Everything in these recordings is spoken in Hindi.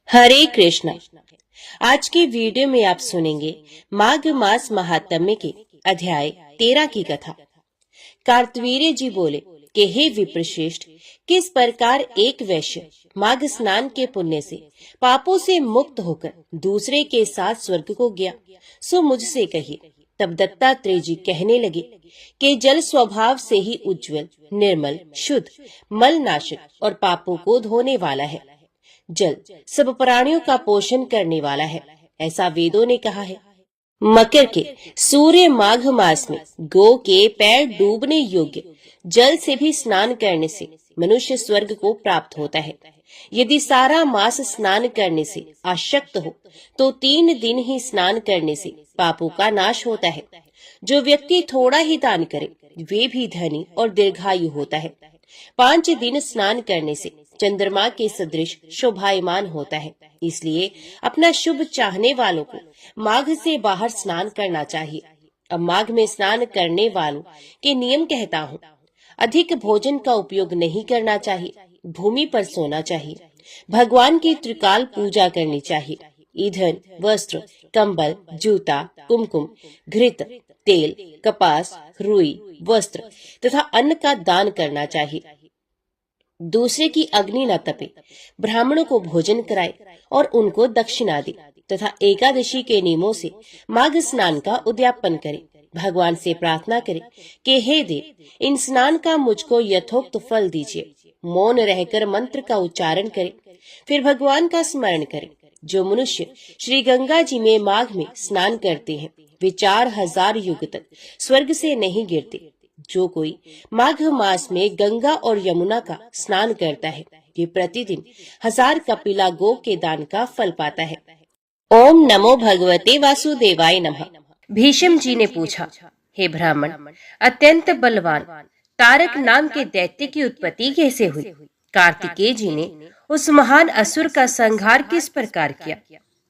हरे कृष्णा। आज की वीडियो में आप सुनेंगे माघ मास महात्म्य के अध्याय 13 की कथा। कार्तवीर्य जी बोले कि हे विप्रश्रेष्ठ, किस प्रकार एक वैश्य माघ स्नान के पुण्य से पापों से मुक्त होकर दूसरे के साथ स्वर्ग को गया, सो मुझसे कहिए। तब दत्तात्रेय जी कहने लगे कि जल स्वभाव से ही उज्जवल, निर्मल, शुद्ध, मलनाशक और पापों को धोने वाला है। जल सब प्राणियों का पोषण करने वाला है, ऐसा वेदों ने कहा है। मकर के सूर्य माघ मास में गो के पैर डूबने योग्य जल से भी स्नान करने से मनुष्य स्वर्ग को प्राप्त होता है। यदि सारा मास स्नान करने से अशक्त हो तो 3 दिन ही स्नान करने से पापों का नाश होता है। जो व्यक्ति थोड़ा ही दान करे वे भी धनी और दीर्घायु होता है। 5 दिन स्नान करने से चंद्रमा के सदृश शोभायमान होता है। इसलिए अपना शुभ चाहने वालों को माघ से बाहर स्नान करना चाहिए। अब माघ में स्नान करने वालों के नियम कहता हूँ। अधिक भोजन का उपयोग नहीं करना चाहिए। भूमि पर सोना चाहिए। भगवान की त्रिकाल पूजा करनी चाहिए। ईंधन, वस्त्र, कंबल, जूता, कुमकुम, घृत, तेल, कपास, रुई, वस्त्र तथा अन्न का दान करना चाहिए। दूसरे की अग्नि न तपे, ब्राह्मणों को भोजन कराए और उनको दक्षिणा दे तथा एकादशी के नियमों से माघ स्नान का उद्यापन करे। भगवान से प्रार्थना करे कि हे देव, इन स्नान का मुझको यथोक्त फल दीजिए। मौन रहकर मंत्र का उच्चारण करे, फिर भगवान का स्मरण करे। जो मनुष्य श्री गंगा जी में माघ में स्नान करते हैं वे 4000 युग तक स्वर्ग से नहीं गिरते। जो कोई माघ मास में गंगा और यमुना का स्नान करता है ये प्रतिदिन 1000 कपिला गो के दान का फल पाता है। ओम नमो भगवते वासुदेवाय नमः। भीष्म जी ने पूछा, हे ब्राह्मण, अत्यंत बलवान तारक नाम के दैत्य की उत्पत्ति कैसे हुई? कार्तिकेय जी ने उस महान असुर का संहार किस प्रकार किया?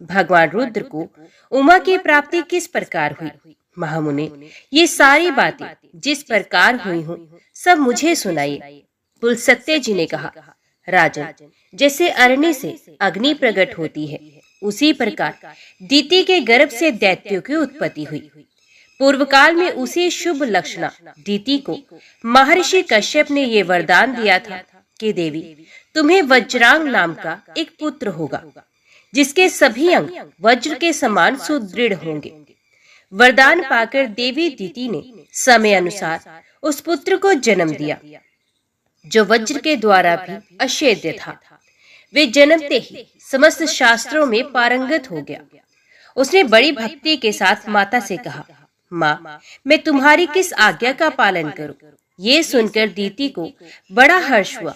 भगवान रुद्र को उमा की प्राप्ति किस प्रकार हुई? महामुने, ये सारी बातें जिस प्रकार हुई हूँ सब मुझे सुनाइए। पुलस्त्य जी ने कहा, राजन, जैसे अरण्य से अग्नि प्रकट होती है उसी प्रकार दीति के गर्भ से दैत्यों की उत्पत्ति हुई। पूर्व काल में उसी शुभ लक्षणा दीति को महर्षि कश्यप ने ये वरदान दिया था कि देवी, तुम्हें वज्रांग नाम का एक पुत्र होगा जिसके सभी अंग वज्र के समान सुदृढ़ होंगे। वरदान पाकर देवी दीति ने समय अनुसार उस पुत्र को जन्म दिया जो वज्र के द्वारा भी अछेद्य था। वे जन्मते ही समस्त शास्त्रों में पारंगत हो गया। उसने बड़ी भक्ति के साथ माता से कहा, माँ, मैं तुम्हारी किस आज्ञा का पालन करूं? ये सुनकर दीति को बड़ा हर्ष हुआ।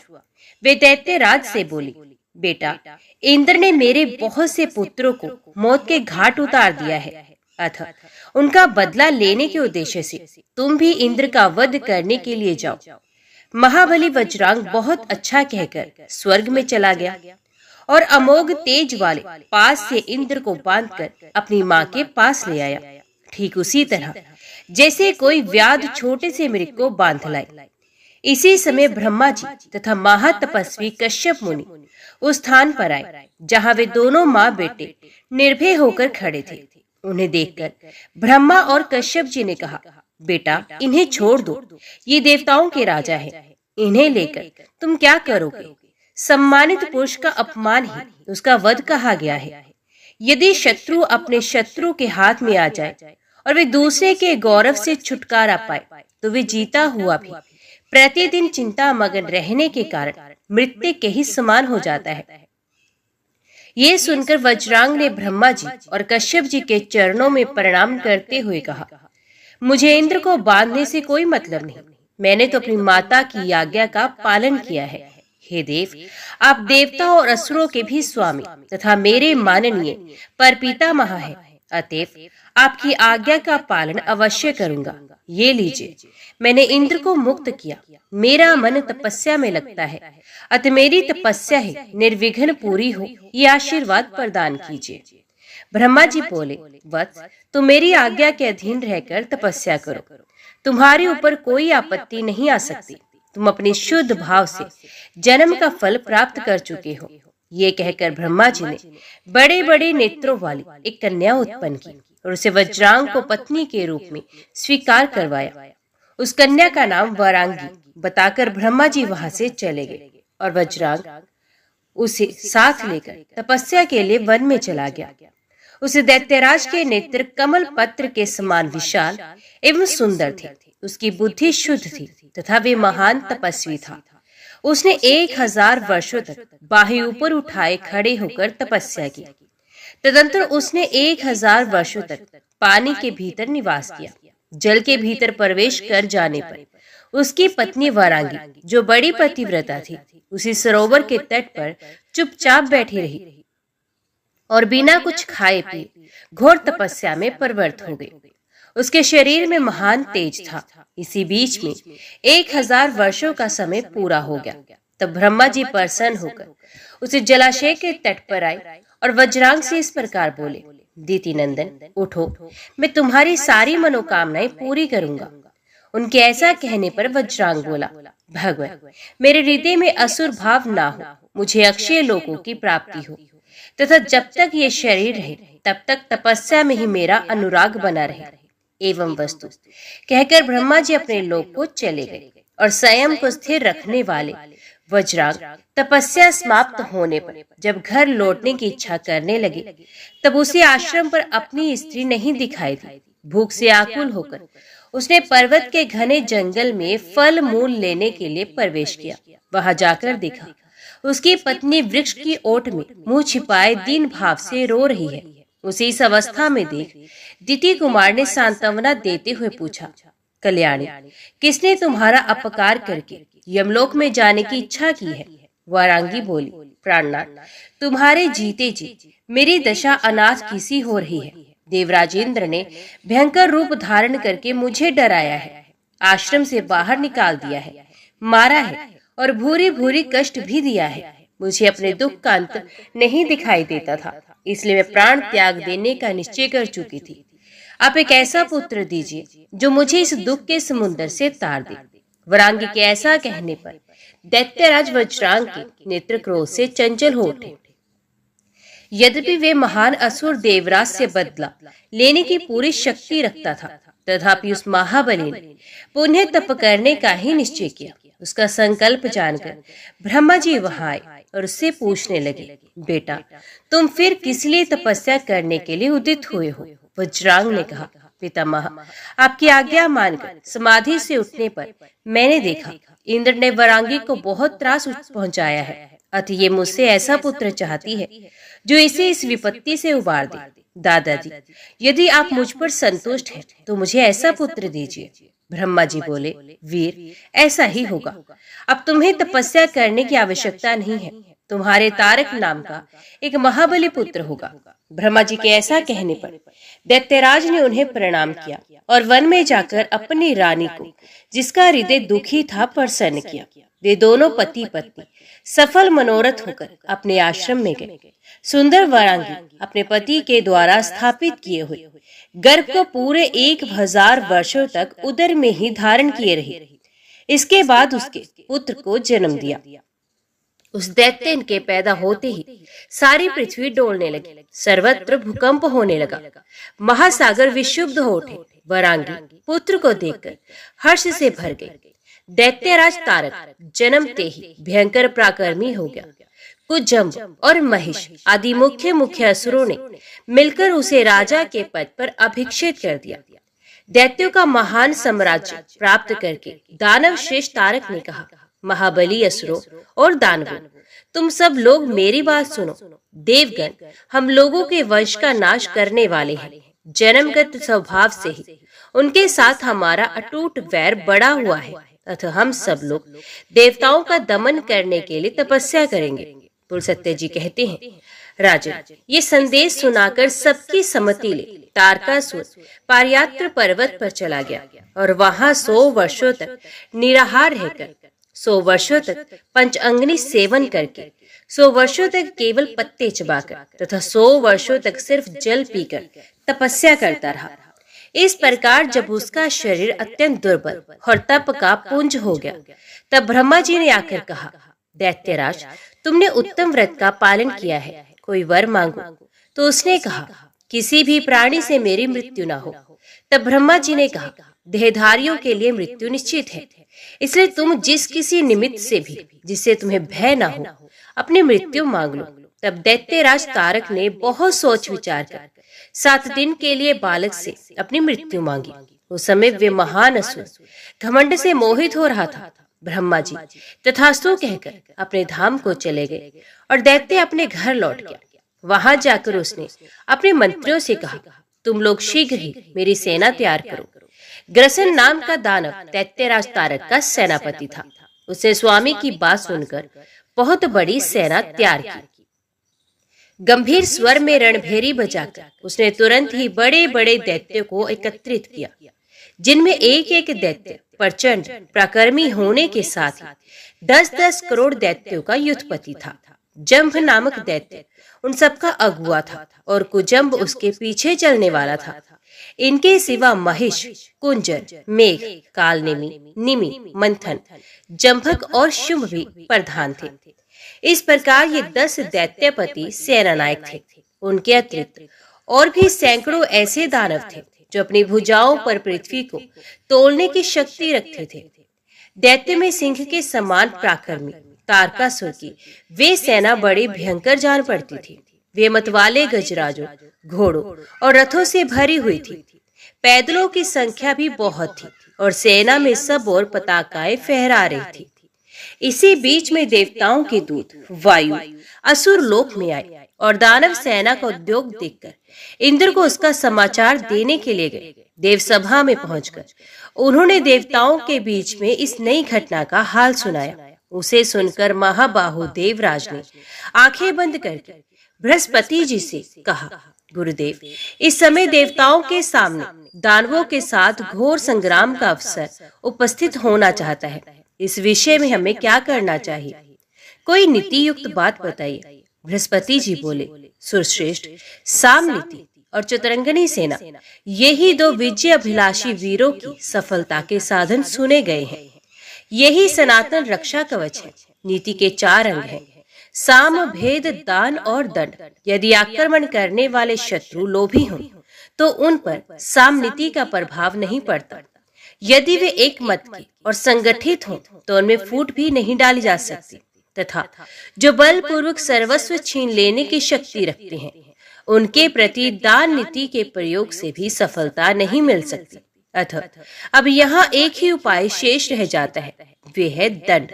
वे दैत्यराज से बोली, बेटा, इंद्र ने मेरे बहुत से पुत्रों को मौत के घाट उतार दिया है। अतः उनका बदला लेने के उद्देश्य से तुम भी इंद्र का वध करने के लिए जाओ। महाबली वज्रांग बहुत अच्छा कहकर स्वर्ग में चला गया और अमोघ तेज वाले पास से इंद्र को बांधकर अपनी माँ के पास ले आया। ठीक उसी तरह जैसे कोई व्याध छोटे से मृग को बांध लाए। इसी समय ब्रह्मा जी तथा महातपस्वी कश्यप मुनि उस स्थान पर आए जहाँ वे दोनों माँ बेटे निर्भय होकर खड़े थे। उन्हें देखकर ब्रह्मा और कश्यप जी ने कहा, बेटा, इन्हें छोड़ दो, ये देवताओं के राजा हैं। इन्हें लेकर तुम क्या करोगे? सम्मानित पुरुष का अपमान ही उसका वध कहा गया है। यदि शत्रु अपने शत्रु के हाथ में आ जाए और वे दूसरे के गौरव से छुटकारा पाए तो वे जीता हुआ भी प्रतिदिन चिंता मगन रहने के कारण मृत्यु के ही समान हो जाता है। ये सुनकर वज्रांग ने ब्रह्मा जी और कश्यप जी के चरणों में प्रणाम करते हुए कहा, मुझे इंद्र को बांधने से कोई मतलब नहीं। मैंने तो अपनी माता की आज्ञा का पालन किया है। हे देव, आप देवता और असुरों के भी स्वामी तथा मेरे माननीय परपितामह हैं। अतएव आपकी आज्ञा का पालन अवश्य करूंगा। ये लीजिए, मैंने इंद्र को मुक्त किया। मेरा मन तपस्या में लगता है, अतः मेरी तपस्या ही निर्विघ्न पूरी हो, ये आशीर्वाद प्रदान कीजिए। ब्रह्मा जी बोले, वत्स, तुम मेरी आज्ञा के अधीन रहकर तपस्या करो। तुम्हारे ऊपर कोई आपत्ति नहीं आ सकती। तुम अपने शुद्ध भाव से जन्म का फल प्राप्त कर चुके हो। ये कहकर ब्रह्मा जी ने बड़े बड़े नेत्रों वाली एक कन्या उत्पन्न की और उसे वज्रांग को पत्नी के रूप में स्वीकार करवाया। उस कन्या का नाम वरांगी बताकर ब्रह्मा जी वहां से चले गए और वज्रांग उसे साथ लेकर तपस्या के लिए वन में चला गया। उस दैत्यराज के नेत्र कमल पत्र के समान विशाल एवं सुंदर थे। उसकी बुद्धि शुद्ध थी तथा वे महान तपस्वी था। उसने 1000 वर्षों तक बाहें ऊपर उठाए खड़े होकर तपस्या की। तदंतर उसने 1000 वर्षों तक पानी के भीतर निवास किया। जल के भीतर प्रवेश कर जाने पर उसकी पत्नी वरांगी, जो बड़ी पतिव्रता थी, उसी सरोवर के तट पर चुपचाप बैठी रही और बिना कुछ खाए पिए घोर तपस्या में प्रवृत्त हो गई। उसके शरीर में महान तेज था। इसी बीच में 1000 वर्षों का समय पूरा हो गया। तब ब्रह्मा जी प्रसन्न होकर उसे जलाशय के तट पर आए और वज्रांग से इस प्रकार बोले, दीति नंदन उठो, मैं तुम्हारी सारी मनोकामनाएं पूरी करूंगा। उनके ऐसा कहने पर वज्रांग बोला, भगवान, मेरे हृदय में असुर भाव ना हो, मुझे अक्षय लोकों की प्राप्ति हो तथा जब तक ये शरीर रहे तब तक तपस्या में ही मेरा अनुराग बना रहे। एवं वस्तु कहकर ब्रह्मा जी अपने लोक को चले गए और संयम को स्थिर रखने वाले वज्रांग तपस्या समाप्त होने पर जब घर लौटने की इच्छा करने लगे तब उसे आश्रम पर अपनी स्त्री नहीं दिखाई दी। भूख से आकुल होकर उसने पर्वत के घने जंगल में फल मूल लेने के लिए प्रवेश किया। वहां जाकर देखा उसकी पत्नी वृक्ष की ओट में मुंह छिपाए दीन भाव से रो रही है। उसे इस अवस्था में देख दिति कुमार ने सांत्वना देते हुए पूछा, कल्याणी, किसने तुम्हारा अपकार करके यमलोक में जाने की इच्छा की है? वारांगी बोली, प्राणनाथ, तुम्हारे जीते जी मेरी दशा अनाथ किसी हो रही है। देवराजेंद्र ने भयंकर रूप धारण करके मुझे डराया है, आश्रम से बाहर निकाल दिया है, मारा है और भूरी भूरी कष्ट भी दिया है। मुझे अपने दुख का अंत नहीं दिखाई देता था, इसलिए मैं प्राण त्याग देने का निश्चय कर चुकी थी। आप एक ऐसा पुत्र दीजिए जो मुझे इस दुख के समुद्र से तार दे। वरांगी के ऐसा कहने पर दैत्यराज वज्रांग के नेत्र क्रोध से चंचल हो उठे। यद्यपि वे महान असुर देवराज से बदला लेने की पूरी शक्ति रखता था, तथापि उस महाबली ने पुण्य तप करने का ही निश्चय किया। उसका संकल्प जानकर ब्रह्मा जी वहां आए और उससे पूछने लगे, बेटा, तुम फिर किस लिए तपस्या करने के लिए उदित हुए हो? वज्रांग ने कहा, पितामह, आपकी आज्ञा मानकर समाधि से उठने पर मैंने देखा इंद्र ने वरांगी को बहुत त्रास पहुंचाया है। अतः ये मुझसे ऐसा पुत्र चाहती है जो इसे इस विपत्ति से उबार दे। दादाजी, यदि आप मुझ पर संतुष्ट हैं तो मुझे ऐसा पुत्र दीजिए। ब्रह्मा जी बोले, वीर, ऐसा ही होगा। अब तुम्हें तपस्या करने की आवश्यकता नहीं है। तुम्हारे तारक नाम का एक महाबली पुत्र होगा। ब्रह्मा जी के ऐसा कहने पर दैत्यराज ने उन्हें प्रणाम किया और वन में जाकर अपनी रानी को, जिसका हृदय दुखी था, प्रसन्न किया। वे दोनों पति पत्नी सफल मनोरथ होकर अपने आश्रम में गए। सुंदर वरांगी अपने पति के द्वारा स्थापित किए हुए गर्भ को पूरे 1000 वर्षों तक उदर में ही धारण किए रही। इसके बाद उसके पुत्र को जन्म दिया। उस दैत्य के पैदा होते ही सारी पृथ्वी डोलने लगी, सर्वत्र भूकंप होने लगा, महासागर विक्षुब्ध हो उठे। वरांगी पुत्र को देखकर हर्ष से भर गई। दैत्यराज तारक जन्मते ही भयंकर पराक्रमी हो गया। कुजम्ब और महिष आदि मुख्य मुख्य असुरों ने मिलकर उसे राजा के पद पर अभिषिक्त कर दिया। दैत्यों का महान साम्राज्य प्राप्त करके दानव श्रेष्ठ तारक ने कहा, महाबली असुरों और दानवों, तुम सब लोग मेरी बात सुनो। देवगण हम लोगों के वंश का नाश करने वाले हैं। जन्मगत स्वभाव से ही उनके साथ हमारा अटूट वैर बढ़ा हुआ है, अतः हम सब लोग देवताओं का दमन करने के लिए तपस्या करेंगे। पुलसत्य जी कहते हैं, राजन, ये संदेश सुनाकर सबकी सम्मति ले तारकासुर पारयात्र पर्वत पर चला गया और वहां 100 वर्षों तक निराहार रहकर, 100 वर्षों तक पंचांगनी सेवन करके, 100 वर्षों तक केवल पत्ते चबाकर तथा 100 वर्षों तक सिर्फ जल पीकर तपस्या करता रहा। इस प्रकार जब उसका शरीर अत्यंत दुर्बल और तप का पुंज हो गया, तब ब्रह्मा जी ने आकर कहा, दैत्यराज, तुमने उत्तम व्रत का पालन किया है, कोई वर मांगो। तो उसने कहा, किसी भी प्राणी से मेरी मृत्यु ना हो। तब ब्रह्मा जी ने कहा, देहधारियों के लिए मृत्यु निश्चित है, इसलिए तुम जिस किसी निमित्त से भी जिससे तुम्हें भय ना हो अपनी मृत्यु मांग लो। तब दैत्यराज तारक ने बहुत सोच विचार कर 7 दिन के लिए बालक से अपनी मृत्यु मांगी। उस समय वे महान असुर घमंड से मोहित हो रहा था। ब्रह्मा जी तथास्तु कहकर अपने धाम को चले गए और दैत्य अपने घर लौट गया। वहां जाकर उसने अपने मंत्रियों से कहा, तुम लोग शीघ्र ही मेरी सेना तैयार करो। ग्रसन नाम का दानव दैत्यराज तारक का सेनापति था। उसने स्वामी की बात सुनकर बहुत बड़ी सेना तैयार की। गंभीर स्वर में रणभेरी बजाकर उसने तुरंत ही बड़े बड़े दैत्यों को एकत्रित किया, जिनमें एक एक दैत्य प्रचंड पराक्रमी होने के साथ ही 10-10 करोड़ दैत्यों का युद्धपति था। जंभ नामक दैत्य उन सबका अगुआ था और कुजंब उसके पीछे चलने वाला था। इनके सिवा महिष, कुंजर, मेघ, कालनेमी, निमि, मंथन, जंभक और शुंभ भी प्रधान थे। इस प्रकार ये 10 दैत्यपति सेनानायक थे। उनके अतिरिक्त और भी सैकड़ों ऐसे दानव थे जो अपनी भुजाओं पर पृथ्वी को तोलने की शक्ति रखते थे। दैत्य में सिंह के समान पराक्रमी तारकासुर की वे सेना बड़ी भयंकर जान पड़ती थी। वे मतवाले गजराजों, घोड़ों और रथों से भरी हुई थी। पैदलों की संख्या भी बहुत थी और सेना में सब ओर पताकाएं फहरा रही थी। इसी बीच में देवताओं के दूत वायु असुर लोक में आए और दानव सेना का उद्योग देखकर इंद्र को उसका समाचार देने के लिए गए। देवसभा में पहुंचकर उन्होंने देवताओं के बीच में इस नई घटना का हाल सुनाया। उसे सुनकर महाबाहु देवराज ने आंखें बंद करके बृहस्पति जी से कहा, गुरुदेव, इस समय देवताओं के सामने दानवों के साथ घोर संग्राम का अवसर उपस्थित होना चाहता है। इस विषय में हमें क्या करना चाहिए? कोई नीति युक्त बात बताइए। बृहस्पति जी बोले, सुरश्रेष्ठ, साम नीति और चतुरंगनी सेना, यही 2 विजय अभिलाषी वीरों की सफलता के साधन सुने गए हैं। यही सनातन रक्षा कवच है। नीति के 4 अंग हैं, साम, भेद, दान और दंड। यदि आक्रमण करने वाले शत्रु लोभी हों तो उन पर साम नीति का प्रभाव नहीं पड़ता। यदि वे एक मत के और संगठित हों तो उनमें फूट भी नहीं डाली जा सकती, तथा जो बलपूर्वक सर्वस्व छीन लेने की शक्ति रखते हैं उनके प्रति दान नीति के प्रयोग से भी सफलता नहीं मिल सकती। अतः अब यहाँ एक ही उपाय शेष रह जाता है, वे है दंड।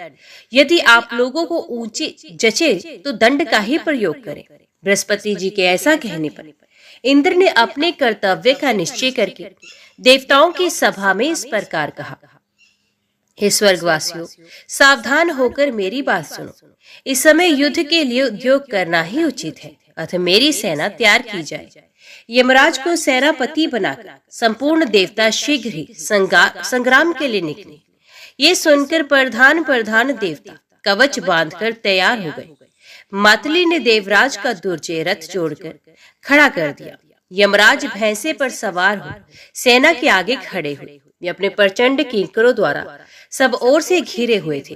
यदि आप लोगों को ऊंचे जचे तो दंड का ही प्रयोग करें। बृहस्पति जी के ऐसा कहने पर इंद्र ने अपने कर्तव्य का निश्चय करके देवताओं की सभा में इस प्रकार कहा, हे स्वर्गवासियों, सावधान होकर मेरी बात सुनो। इस समय युद्ध के लिए उद्योग करना ही उचित है। अतः मेरी सेना तैयार की जाए। यमराज को सेनापति बनाकर संपूर्ण देवता शीघ्र ही संग्राम के लिए निकले। ये सुनकर प्रधान देवता कवच बांधकर तैयार हो गए। मातली ने देवराज का दुर्जय रथ जोड़कर खड़ा कर दिया। यमराज भैंसे पर सवार हो सेना के आगे खड़े हुए। वे अपने प्रचंड किंकरों द्वारा सब ओर से घिरे हुए थे।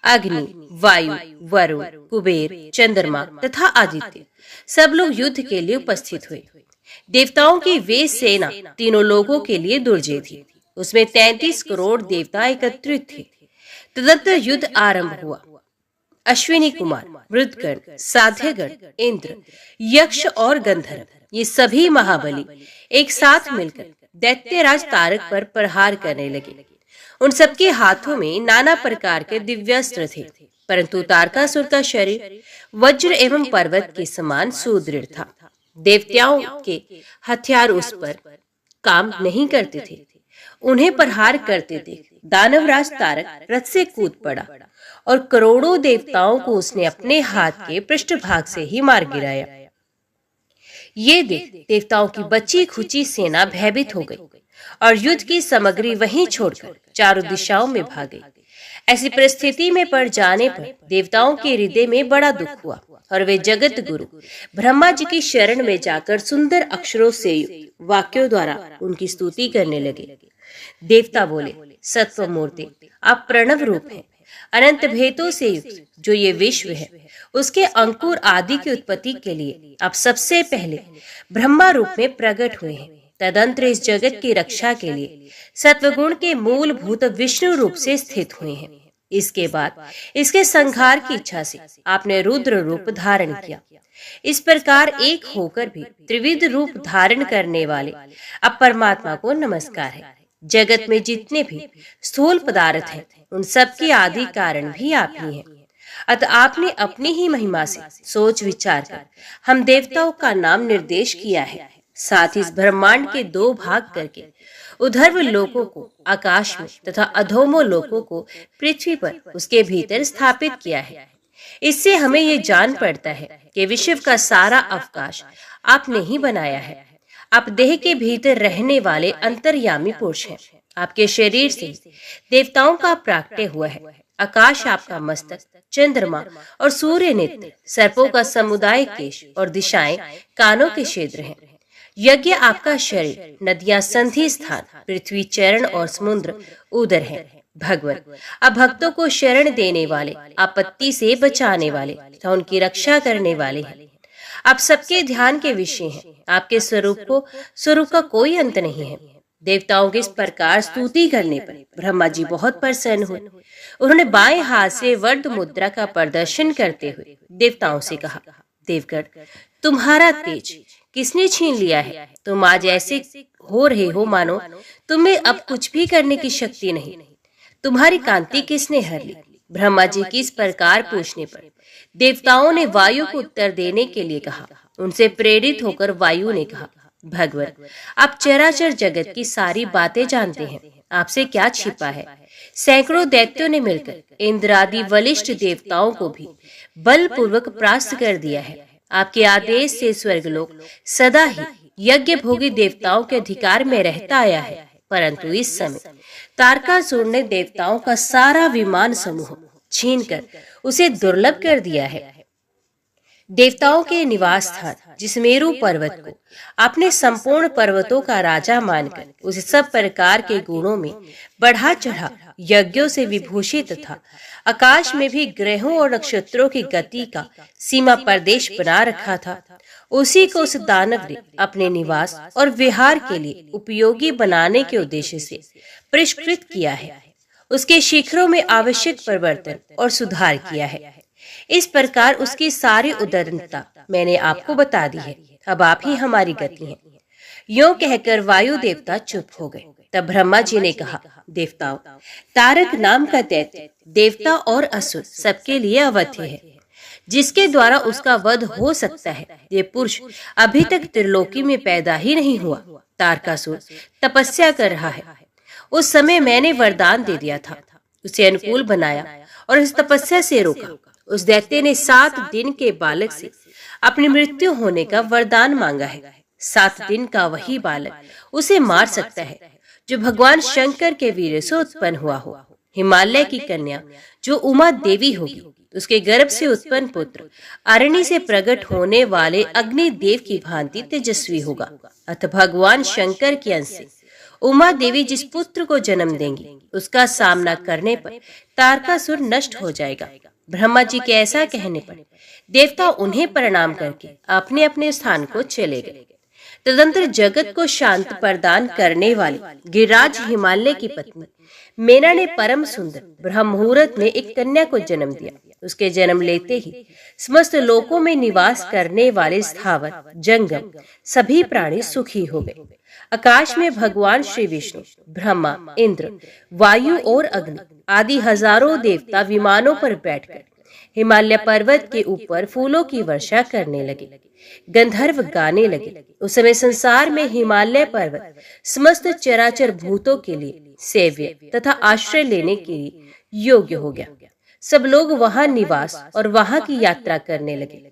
अग्नि, वायु, वरुण, कुबेर, चंद्रमा तथा आदित्य सब लोग युद्ध के लिए उपस्थित हुए। देवताओं की वे सेना तीनों लोगों के लिए दुर्जय थी। उसमें 33 करोड़ देवता एकत्रित थे। तदनंतर युद्ध आरंभ हुआ। अश्विनी कुमार, मृदगण, साध्यगण, इंद्र, यक्ष और गंधर्व, ये सभी महाबली एक साथ मिलकर दैत्यराज तारक पर प्रहार करने लगे। उन सबके हाथों में नाना प्रकार के दिव्यास्त्र थे, परंतु तारकासुर का शरीर वज्र एवं पर्वत के समान सुदृढ़ था। देवताओं के हथियार उस पर काम नहीं करते थे। उन्हें प्रहार करते देख दानवराज तारक रथ से कूद पड़ा और करोड़ों देवताओं को उसने अपने हाथ के पृष्ठभाग से ही मार गिराया। ये देख देवताओं की बची खुची सेना भयभीत हो गई और युद्ध की सामग्री वहीं छोड़कर चारों दिशाओं में भाग गई। ऐसी परिस्थिति में पड़ जाने पर देवताओं के हृदय में बड़ा दुख हुआ और वे जगत गुरु ब्रह्मा जी की शरण में जाकर सुंदर अक्षरों से युक्त वाक्यों द्वारा उनकी स्तुति करने लगे। देवता बोले, सत्व मूर्ति, आप प्रणव रूप हैं। अनंत भेदों से युक्त जो ये विश्व है, उसके अंकुर आदि की उत्पत्ति के लिए आप सबसे पहले ब्रह्मा रूप में प्रकट हुए हैं। तदंतर इस जगत की रक्षा के लिए सत्वगुण के मूलभूत विष्णु रूप से स्थित हुए हैं। इसके बाद इसके संहार की इच्छा से आपने रुद्र रूप धारण किया। इस प्रकार एक होकर भी त्रिविध रूप धारण करने वाले अब परमात्मा को नमस्कार है। जगत में जितने भी स्थूल पदार्थ हैं, उन सब के आदि कारण भी आप ही हैं। अतः आपने अपनी ही महिमा से सोच विचार कर हम देवताओं का नाम निर्देश किया है। साथ ही इस ब्रह्मांड के दो भाग करके उधर्व लोकों को आकाश में तथा अधोमो लोकों को पृथ्वी पर उसके भीतर स्थापित किया है। इससे हमें ये जान पड़ता है कि विश्व का सारा अवकाश आपने ही बनाया है। आप देह के भीतर रहने वाले अंतर्यामी पुरुष हैं। आपके शरीर से देवताओं का प्राकट्य हुआ है। आकाश आपका मस्तक, चंद्रमा और सूर्य नेत्र, सर्पों का समुदाय केश और दिशाएं कानों के क्षेत्र हैं। यज्ञ आपका शरीर, नदियां संधि स्थान, पृथ्वी चरण और समुद्र उदर है। भगवान अब भक्तों को शरण देने वाले, आपत्ति से बचाने वाले तथा उनकी रक्षा करने वाले हैं। आप सबके ध्यान के विषय हैं। आपके स्वरूप का कोई अंत नहीं है। देवताओं की इस प्रकार स्तुति करने पर ब्रह्मा जी बहुत प्रसन्न हुए। उन्होंने बाएं हाथ से वर्ध मुद्रा का प्रदर्शन करते हुए देवताओं से कहा, देवगण, तुम्हारा तेज किसने छीन लिया है? तुम आज ऐसे हो रहे हो मानो तुम्हें अब कुछ भी करने की शक्ति नहीं। तुम्हारी कांति किसने हर ली? ब्रह्मा जी की इस प्रकार पूछने पर देवताओं ने वायु को उत्तर देने के लिए कहा। उनसे प्रेरित होकर वायु ने कहा, भगवान, आप चराचर जगत की सारी बातें जानते हैं। आपसे क्या छिपा है? सैकड़ों दैत्यों ने मिलकर इंद्र आदि वरिष्ठ देवताओं को भी बलपूर्वक परास्त कर दिया है। आपके आदेश से स्वर्गलोक सदा ही यज्ञ भोगी देवताओं के अधिकार में रहता आया है। परंतु इस समय तारकासुर ने देवताओं का सारा विमान समूह छीनकर उसे दुर्लभ कर दिया है। देवताओं के निवास स्थान जिस मेरु पर्वत को आपने संपूर्ण पर्वतों का राजा मानकर उसे सब प्रकार के गुणों में बढ़ा चढ़ा यज्ञों से विभूषित तथा आकाश में भी ग्रहों और नक्षत्रों की गति का सीमा प्रदेश बना रखा था, उसी को उस दानव ने अपने निवास और विहार के लिए उपयोगी बनाने के उद्देश्य से परिष्कृत किया है। उसके शिखरों में आवश्यक परिवर्तन और सुधार किया है। इस प्रकार उसकी सारी उदारता मैंने आपको बता दी है। अब आप ही हमारी गति हैं। यूं कहकर वायु देवता चुप हो गए। तब ब्रह्मा जी ने कहा, देवताओं, तारक नाम का दैत्य देवता और असुर सबके लिए अवध्य है, जिसके द्वारा उसका वध हो सकता है। ये पुरुष अभी तक त्रिलोकी में पैदा ही नहीं हुआ। तारकासुर तपस्या कर रहा है। उस समय मैंने वरदान दे दिया था, उसे अनुकूल बनाया और इस तपस्या से रोका। उस दैत्य ने 7 दिन के बालक से अपनी मृत्यु होने का वरदान मांगा है। 7 दिन का वही बालक उसे मार सकता है जो भगवान शंकर के वीर्य से उत्पन्न हुआ हो। हिमालय की कन्या जो उमा देवी होगी, उसके गर्भ से उत्पन्न पुत्र अरण्य से प्रकट होने वाले अग्निदेव की भांति तेजस्वी होगा। अतः भगवान शंकर के अंश से उमा देवी जिस पुत्र को जन्म देंगी, उसका सामना करने पर तारकासुर नष्ट हो जाएगा। ब्रह्मा जी के ऐसा कहने पर देवता उन्हें प्रणाम करके अपने अपने स्थान को चले गए। तदंतर जगत को शांत प्रदान करने वाली गिरिराज हिमालय की पत्नी मेना ने परम सुंदर ब्रह्म मुहूर्त में एक कन्या को जन्म दिया। उसके जन्म लेते ही समस्त लोकों में निवास करने वाले स्थावर जंगम सभी प्राणी सुखी हो गए। आकाश में भगवान श्री विष्णु, ब्रह्मा, इंद्र, वायु और अग्नि आदि हजारों देवता विमानों पर बैठकर हिमालय पर्वत के ऊपर फूलों की वर्षा करने लगे। गंधर्व गाने लगे। उस समय संसार में हिमालय पर्वत समस्त चराचर भूतों के लिए सेव्य तथा आश्रय लेने के लिए योग्य हो गया। सब लोग वहां निवास और वहां की यात्रा करने लगे।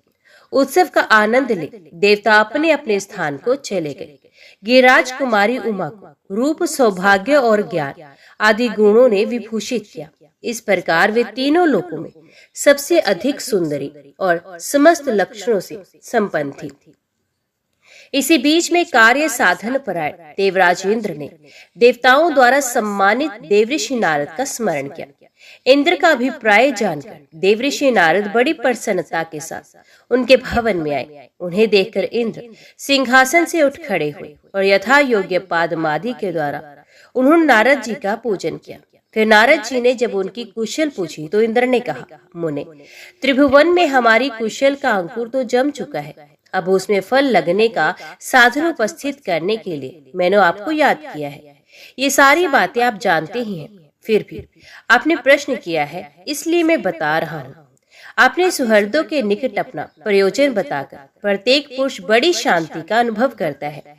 उत्सव का आनंद ले देवता अपने अपने स्थान को चले गए। गिरिराज कुमारी उमा को रूप, सौभाग्य और ज्ञान आदि गुणों ने विभूषित किया। इस प्रकार वे तीनों लोकों में सबसे अधिक सुंदरी और समस्त लक्षणों से संपन्न थी। इसी बीच में कार्य साधन परायण देवराज इंद्र ने देवताओं द्वारा सम्मानित देवऋषि नारद का स्मरण किया। इंद्र का अभिप्राय जानकर देवऋषि नारद बड़ी प्रसन्नता के साथ उनके भवन में आए। उन्हें देखकर इंद्र सिंहासन से उठ खड़े हुए और यथा योग्य पादमादि के द्वारा उन्होंने नारद जी का पूजन किया। फिर नारद जी ने जब उनकी कुशल पूछी तो इंद्र ने कहा, मुने, त्रिभुवन में हमारी कुशल का अंकुर तो जम चुका है, अब उसमें फल लगने का साधन उपस्थित करने के लिए मैंने आपको याद किया है। ये सारी बातें आप जानते ही हैं, फिर भी आपने प्रश्न किया है इसलिए मैं बता रहा हूँ। आपने सुहृदों के निकट अपना प्रयोजन बताकर प्रत्येक पुरुष बड़ी शांति का अनुभव करता है।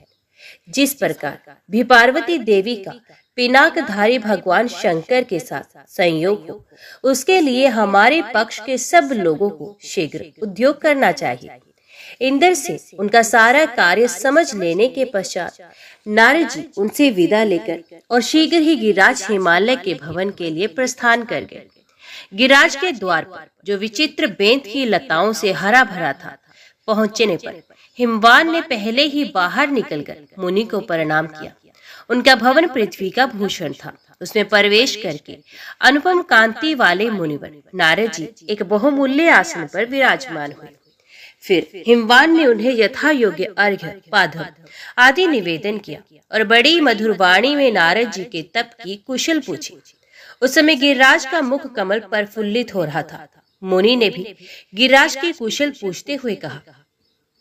जिस प्रकार भी पार्वती देवी का पिनाकधारी भगवान शंकर के साथ संयोग हो, उसके लिए हमारे पक्ष के सब लोगों को शीघ्र उद्योग करना चाहिए। इंद्र से उनका सारा कार्य समझ लेने के पश्चात नारद जी उनसे विदा लेकर और शीघ्र ही गिरिराज हिमालय के भवन के लिए प्रस्थान कर गए। गिरिराज के द्वार पर जो विचित्र बेंत की लताओं से हरा भरा था, पहुंचने पर हिमवान ने पहले ही बाहर निकलकर मुनि को प्रणाम किया। उनका भवन पृथ्वी का भूषण था। उसमें प्रवेश करके अनुपम कांति वाले मुनिवर नारद जी एक बहुमूल्य आसन पर विराजमान हुए। फिर हिमवान ने उन्हें यथा योग्य अर्घ्य, पाद्य आदि निवेदन किया और बड़ी मधुर वाणी में नारद जी के तप की कुशल पूछी। उस समय गिरिराज का मुख कमल प्रफुल्लित हो रहा था। मुनि ने भी गिरिराज की कुशल पूछते हुए कहा,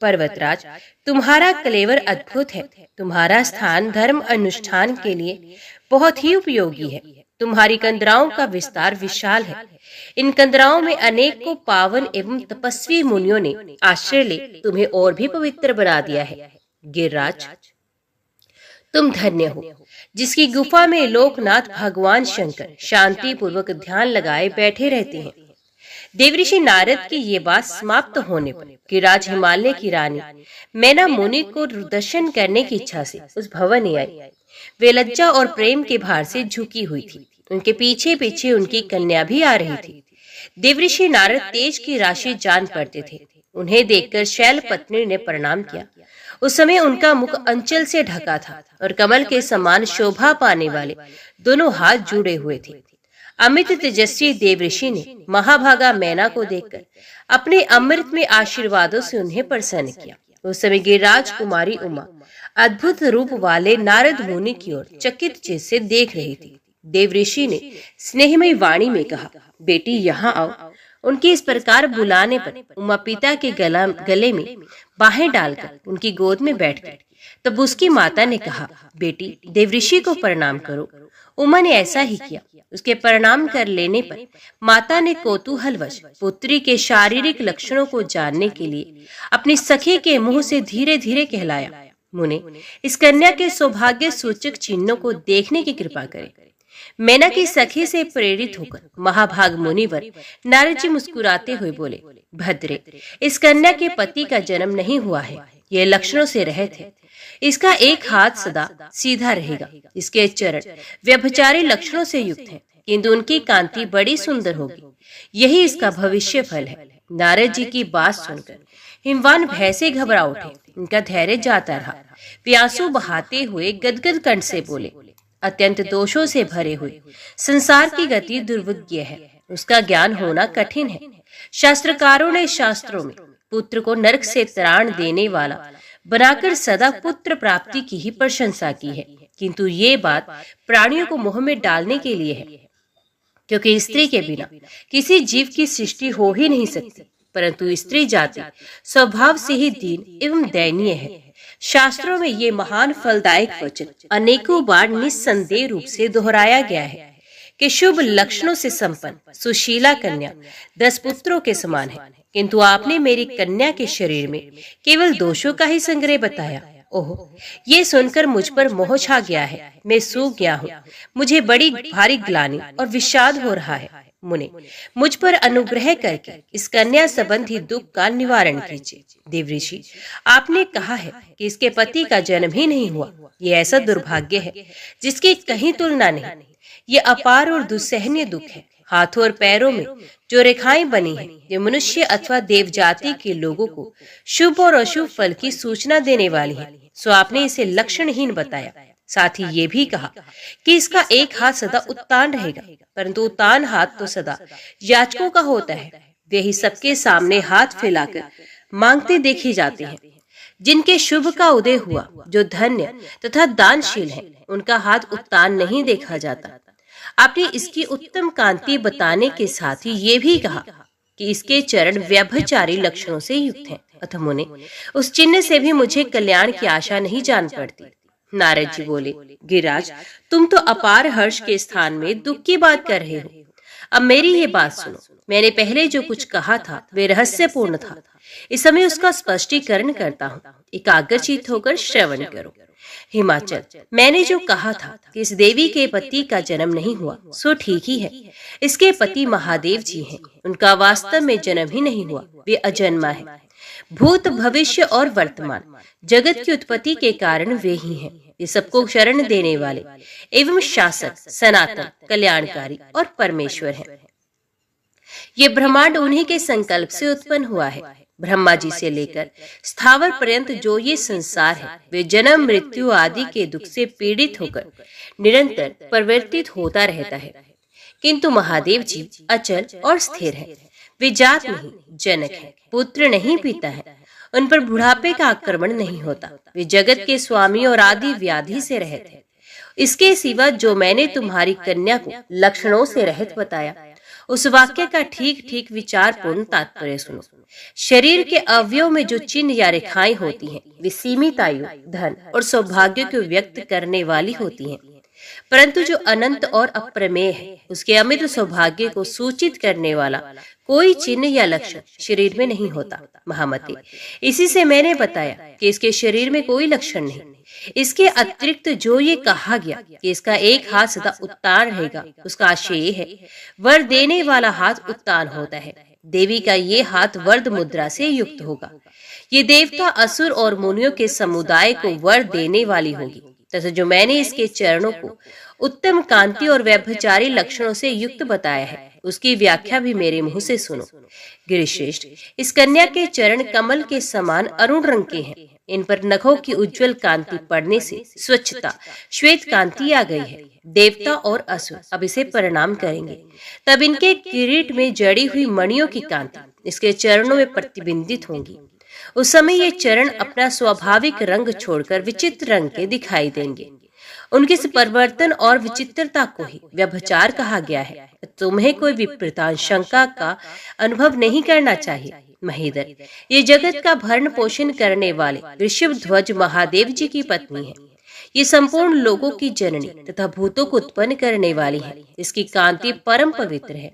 पर्वतराज, तुम्हारा कलेवर अद्भुत है। तुम्हारा स्थान धर्म अनुष्ठान के लिए बहुत ही उपयोगी है। तुम्हारी कंदराओं का विस्तार विशाल है। इन कंदराओं में अनेक को पावन एवं तपस्वी मुनियों ने आश्रय ले तुम्हें और भी पवित्र बना दिया है। गिरिराज, तुम धन्य हो, जिसकी गुफा में लोकनाथ भगवान शंकर शांति पूर्वक ध्यान लगाए बैठे रहते हैं। देवऋषि नारद की ये बात समाप्त होने पर गिरिराज हिमालय की रानी मैना मुनि को दर्शन करने की इच्छा से उस भवन में आई। वे लज्जा और प्रेम के भार से झुकी हुई थी। उनके पीछे पीछे उनकी कन्या भी आ रही थी। देवऋषि नारद तेज की राशि जान पड़ते थे। उन्हें देखकर शैल पत्नी ने प्रणाम किया। उस समय उनका मुख अंचल से ढका था और कमल के समान शोभा पाने वाले दोनों हाथ जुड़े हुए थे। अमित तेजस्वी देवऋषि ने महाभागा मैना को देखकर अपने अमृत में आशीर्वादों से उन्हें प्रसन्न किया। उस समय गिरिराज कुमारी उमा अद्भुत रूप वाले नारद मुनि की ओर चकित चित्त से देख रही थी। देवऋषि ने स्नेहमयी वाणी में कहा, बेटी यहाँ आओ। उनके इस प्रकार बुलाने पर उमा पिता के गले में बाहें डालकर उनकी गोद में बैठ गई। तब उसकी माता ने कहा, बेटी देवऋषि को प्रणाम करो। उमा ने ऐसा ही किया। उसके प्रणाम कर लेने पर माता ने कौतूहलवश पुत्री के शारीरिक लक्षणों को जानने के लिए अपनी सखी के मुंह से धीरे धीरे कहलाया, मुने, इस कन्या के सौभाग्य सूचक चिन्हों को देखने की कृपा करें। मैना की सखी से प्रेरित होकर महाभाग मुनिवर नारद जी मुस्कुराते हुए बोले, भद्रे, इस कन्या के पति का जन्म नहीं हुआ है। ये लक्षणों से रहित है। इसका एक हाथ सदा सीधा रहेगा। इसके चरण व्यभिचारी लक्षणों से युक्त हैं, किंतु उनकी कांति बड़ी सुंदर होगी। यही इसका भविष्य फल है। नारद जी की बात सुनकर हिमवान भय से घबरा उठे। उनका धैर्य जाता रहा। वे आंसू बहाते हुए गदगद कंठ से बोले, अत्यंत दोषों से भरे हुए संसार की गति दुर्विज्ञ है। उसका ज्ञान होना कठिन है। शास्त्रकारों ने शास्त्रों में पुत्र को नरक से त्राण देने वाला बनाकर सदा पुत्र प्राप्ति की ही प्रशंसा की है, किंतु ये बात प्राणियों को मोह में डालने के लिए है, क्योंकि स्त्री के बिना किसी जीव की सृष्टि हो ही नहीं सकती। परंतु स्त्री जाति स्वभाव से ही दीन एवं दयनीय है। शास्त्रों में ये महान फलदायक वचन अनेकों बार निस्संदेह रूप से दोहराया गया है कि शुभ लक्षणों से संपन्न सुशीला कन्या 10 पुत्रों के समान है, किंतु आपने मेरी कन्या के शरीर में केवल दोषों का ही संग्रह बताया। ओह, ये सुनकर मुझ पर मोह छा गया है। मैं सूख गया हूँ। मुझे बड़ी भारी ग्लानि और विषाद हो रहा है। मुने, मुझ पर अनुग्रह करके इस कन्या संबंधी दुख का निवारण कीजिए। देवऋषि, आपने कहा है कि इसके पति का जन्म ही नहीं हुआ। ये ऐसा दुर्भाग्य है जिसकी कहीं तुलना नहीं। ये अपार और दुस्सहनीय दुख है। हाथों और पैरों में जो रेखाएं बनी हैं, ये मनुष्य अथवा देव जाति के लोगों को शुभ और अशुभ फल की सूचना देने वाली है। सो आपने इसे लक्षणहीन बताया। साथ ही ये भी कहा कि इसका एक हाथ सदा उत्तान रहेगा, परंतु उत्तान हाथ तो सदा याचकों का होता है। वे ही सबके सामने हाथ फैलाकर मांगते देखे जाते हैं। जिनके शुभ का उदय हुआ, जो धन्य तथा दानशील हैं, उनका हाथ उत्तान नहीं देखा जाता। आपने इसकी उत्तम कांति बताने के साथ ही ये भी कहा कि इसके चरण व्यभिचारी लक्षणों से युक्त हैं। अतः मुने, उस चिन्ह से भी मुझे कल्याण की आशा नहीं जान पड़ती। नारद जी बोले, गिरिराज, तुम तो अपार हर्ष के स्थान में दुख की बात कर रहे हो। अब मेरी ये बात सुनो। मैंने पहले जो कुछ कहा था वे रहस्यपूर्ण था। इस समय उसका स्पष्टीकरण करता हूँ। एकाग्रचित्त होकर श्रवण करो। हिमाचल, मैंने जो कहा था कि इस देवी के पति का जन्म नहीं हुआ, सो ठीक ही है। इसके पति महादेव जी हैं। उनका वास्तव में जन्म ही नहीं हुआ, वे अजन्मा है। भूत, भविष्य और वर्तमान जगत की उत्पत्ति के कारण वे ही हैं। ये सबको शरण देने वाले एवं शासक, सनातन, कल्याणकारी और परमेश्वर हैं। ये ब्रह्मांड उन्हीं के संकल्प से उत्पन्न हुआ है। ब्रह्मा जी से लेकर स्थावर पर्यंत जो ये संसार है, वे जन्म, मृत्यु आदि के दुख से पीड़ित होकर निरंतर परिवर्तित होता रहता है। किंतु महादेव जी अचल और स्थिर है। वे जात नहीं, जनक है, पुत्र नहीं, पिता है। उन पर बुढ़ापे का आक्रमण नहीं होता। वे जगत के स्वामी और आदि व्याधि से रहित है। इसके सिवा जो मैंने तुम्हारी कन्या को लक्षणों से रहित बताया, उस वाक्य का ठीक ठीक विचार पूर्ण तात्पर्य सुनो। शरीर के अवयव में जो चिन्ह या रेखाएं होती हैं, वे सीमित आयु, धन और सौभाग्य को व्यक्त करने वाली होती हैं, परंतु जो अनंत और अप्रमेय है, उसके अमित सौभाग्य को सूचित करने वाला कोई चिन्ह या लक्षण शरीर में नहीं होता। महामते, इसी से मैंने बताया कि इसके शरीर में कोई लक्षण नहीं। इसके अतिरिक्त जो ये कहा गया कि इसका एक हाथ सदा उत्तान रहेगा, उसका आशय है वर देने वाला हाथ उत्तान होता है। देवी का ये हाथ वर्द मुद्रा से युक्त होगा। ये देवता, असुर और मुनियों के समुदाय को वर देने वाली होगी। तथा जो मैंने इसके चरणों को उत्तम कांति और व्यभिचारी लक्षणों से युक्त बताया है, उसकी व्याख्या भी मेरे मुंह से सुनो। गिरिश्रेष्ठ, इस कन्या के चरण कमल के समान अरुण रंग के हैं। इन पर नखों की उज्जवल कांति पड़ने से स्वच्छता, श्वेत कांति आ गई है। देवता और असुर अब इसे प्रणाम करेंगे। तब इनके किरीट में जड़ी हुई मणियों की कांति इसके चरणों में प्रतिबिंबित होंगी। उस समय ये चरण अपना स्वाभाविक रंग छोड़कर विचित्र रंग के दिखाई देंगे। उनके इस परिवर्तन और विचित्रता को ही व्यभिचार कहा गया है। तुम्हें कोई विपरीतान शंका का अनुभव नहीं करना चाहिए। महेंद्र, ये जगत का भरण पोषण करने वाले ऋषभ ध्वज महादेव जी की पत्नी है। ये संपूर्ण लोगों की जननी तथा भूतों को उत्पन्न करने वाली है। इसकी कांति परम पवित्र है।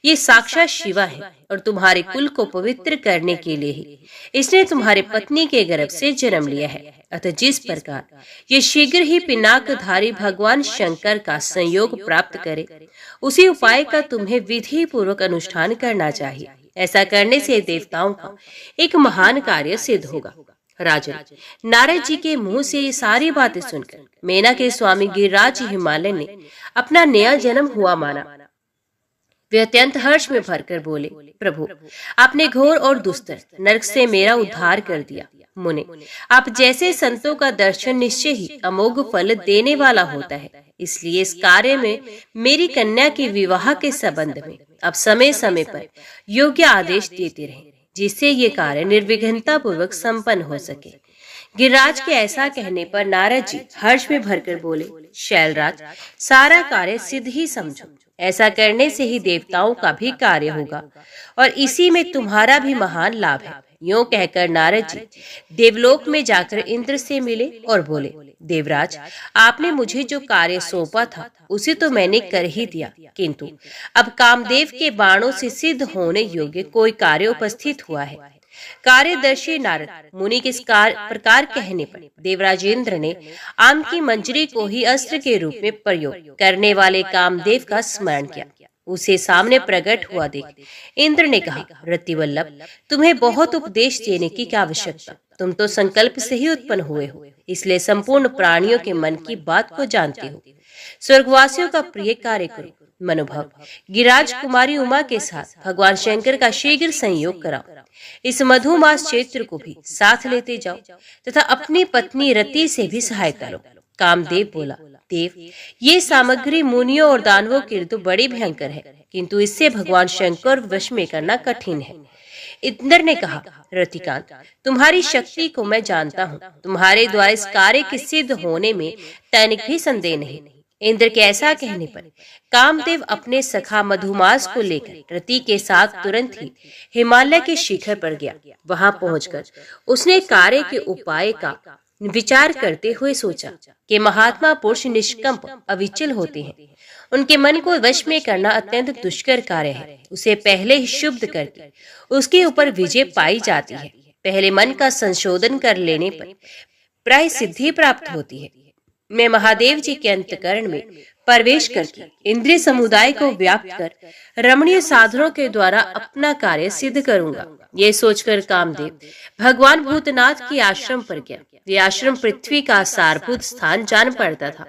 ये साक्षात शिवा है और तुम्हारे कुल को पवित्र करने के लिए ही इसने तुम्हारे पत्नी के गर्भ से जन्म लिया है। अतः जिस प्रकार ये शीघ्र ही पिनाकधारी भगवान शंकर का संयोग प्राप्त करे, उसी उपाय का तुम्हें विधि पूर्वक अनुष्ठान करना चाहिए। ऐसा करने से देवताओं का एक महान कार्य सिद्ध होगा। राजन, नारद जी के मुंह से ये सारी बातें सुनकर मेना के स्वामी गिरिराज हिमालय ने अपना नया जन्म हुआ माना। वे अत्यंत हर्ष में भरकर बोले, प्रभु, आपने घोर और दुस्तर नरक से मेरा उद्धार कर दिया। मुने, आप जैसे संतों का दर्शन निश्चय ही अमोघ फल देने वाला होता है। इसलिए इस कार्य में मेरी कन्या के विवाह के संबंध में अब समय समय पर योग्य आदेश देते रहें, जिससे ये कार्य निर्विघ्नता पूर्वक संपन्न हो सके। गिरिराज के ऐसा कहने पर नारद जी हर्ष में भरकर बोले, शैलराज, सारा कार्य सिद्ध ही समझो। ऐसा करने से ही देवताओं का भी कार्य होगा और इसी में तुम्हारा भी महान लाभ है। यूं कहकर नारद जी देवलोक में जाकर इंद्र से मिले और बोले, देवराज, आपने मुझे जो कार्य सौंपा था उसे तो मैंने कर ही दिया, किंतु अब कामदेव के बाणों से सिद्ध होने योग्य कोई कार्य उपस्थित हुआ है। कार्यदर्शी नारद मुनि के इस प्रकार कहने पर देवराजेंद्र ने आम की मंजरी को ही अस्त्र के रूप में प्रयोग करने वाले कामदेव का स्मरण किया। उसे सामने प्रकट हुआ देख इंद्र ने कहा, रतिवल्लभ, तुम्हें बहुत उपदेश देने की क्या आवश्यकता। तुम तो संकल्प से ही उत्पन्न हुए हो, इसलिए संपूर्ण प्राणियों के मन की बात को जानते हो। स्वर्गवासियों का प्रिय कार्य करो। मनोभव, गिरिराज कुमारी उमा के साथ भगवान शंकर का शीघ्र संयोग कराओ। इस मधुमास चैत्र को भी साथ लेते जाओ तथा अपनी पत्नी रति से भी सहायता लो। कामदेव बोला, देव, ये सामग्री मुनियों और दानवों के लिए तो बड़ी भयंकर है, किंतु इससे भगवान शंकर वश में करना कठिन है। इंद्र ने कहा, रतिकांत, तुम्हारी शक्ति को मैं जानता हूँ, तुम्हारे द्वारा इस कार्य के सिद्ध होने में तनिक भी संदेह नहीं। इंद्र के ऐसा कहने पर कामदेव अपने सखा मधुमास को लेकर रति के साथ तुरंत ही हिमालय के शिखर पर गया। वहां पहुंचकर उसने कार्य के उपाय का विचार करते हुए सोचा कि महात्मा पुरुष निष्कंप अविचल होते हैं। उनके मन को वश में करना अत्यंत दुष्कर कार्य है। उसे पहले ही शुद्ध करके उसके ऊपर विजय पाई जाती है। पहले मन का संशोधन कर लेने पर प्राय सिद्धि प्राप्त होती है। मैं महादेव जी के अंतकरण में प्रवेश करके इंद्रिय समुदाय को व्याप्त कर रमणीय साधनों के द्वारा अपना कार्य सिद्ध करूंगा। ये सोचकर कामदेव भगवान भूतनाथ के आश्रम पर गया। ये आश्रम पृथ्वी का सारभूत स्थान जान पड़ता था।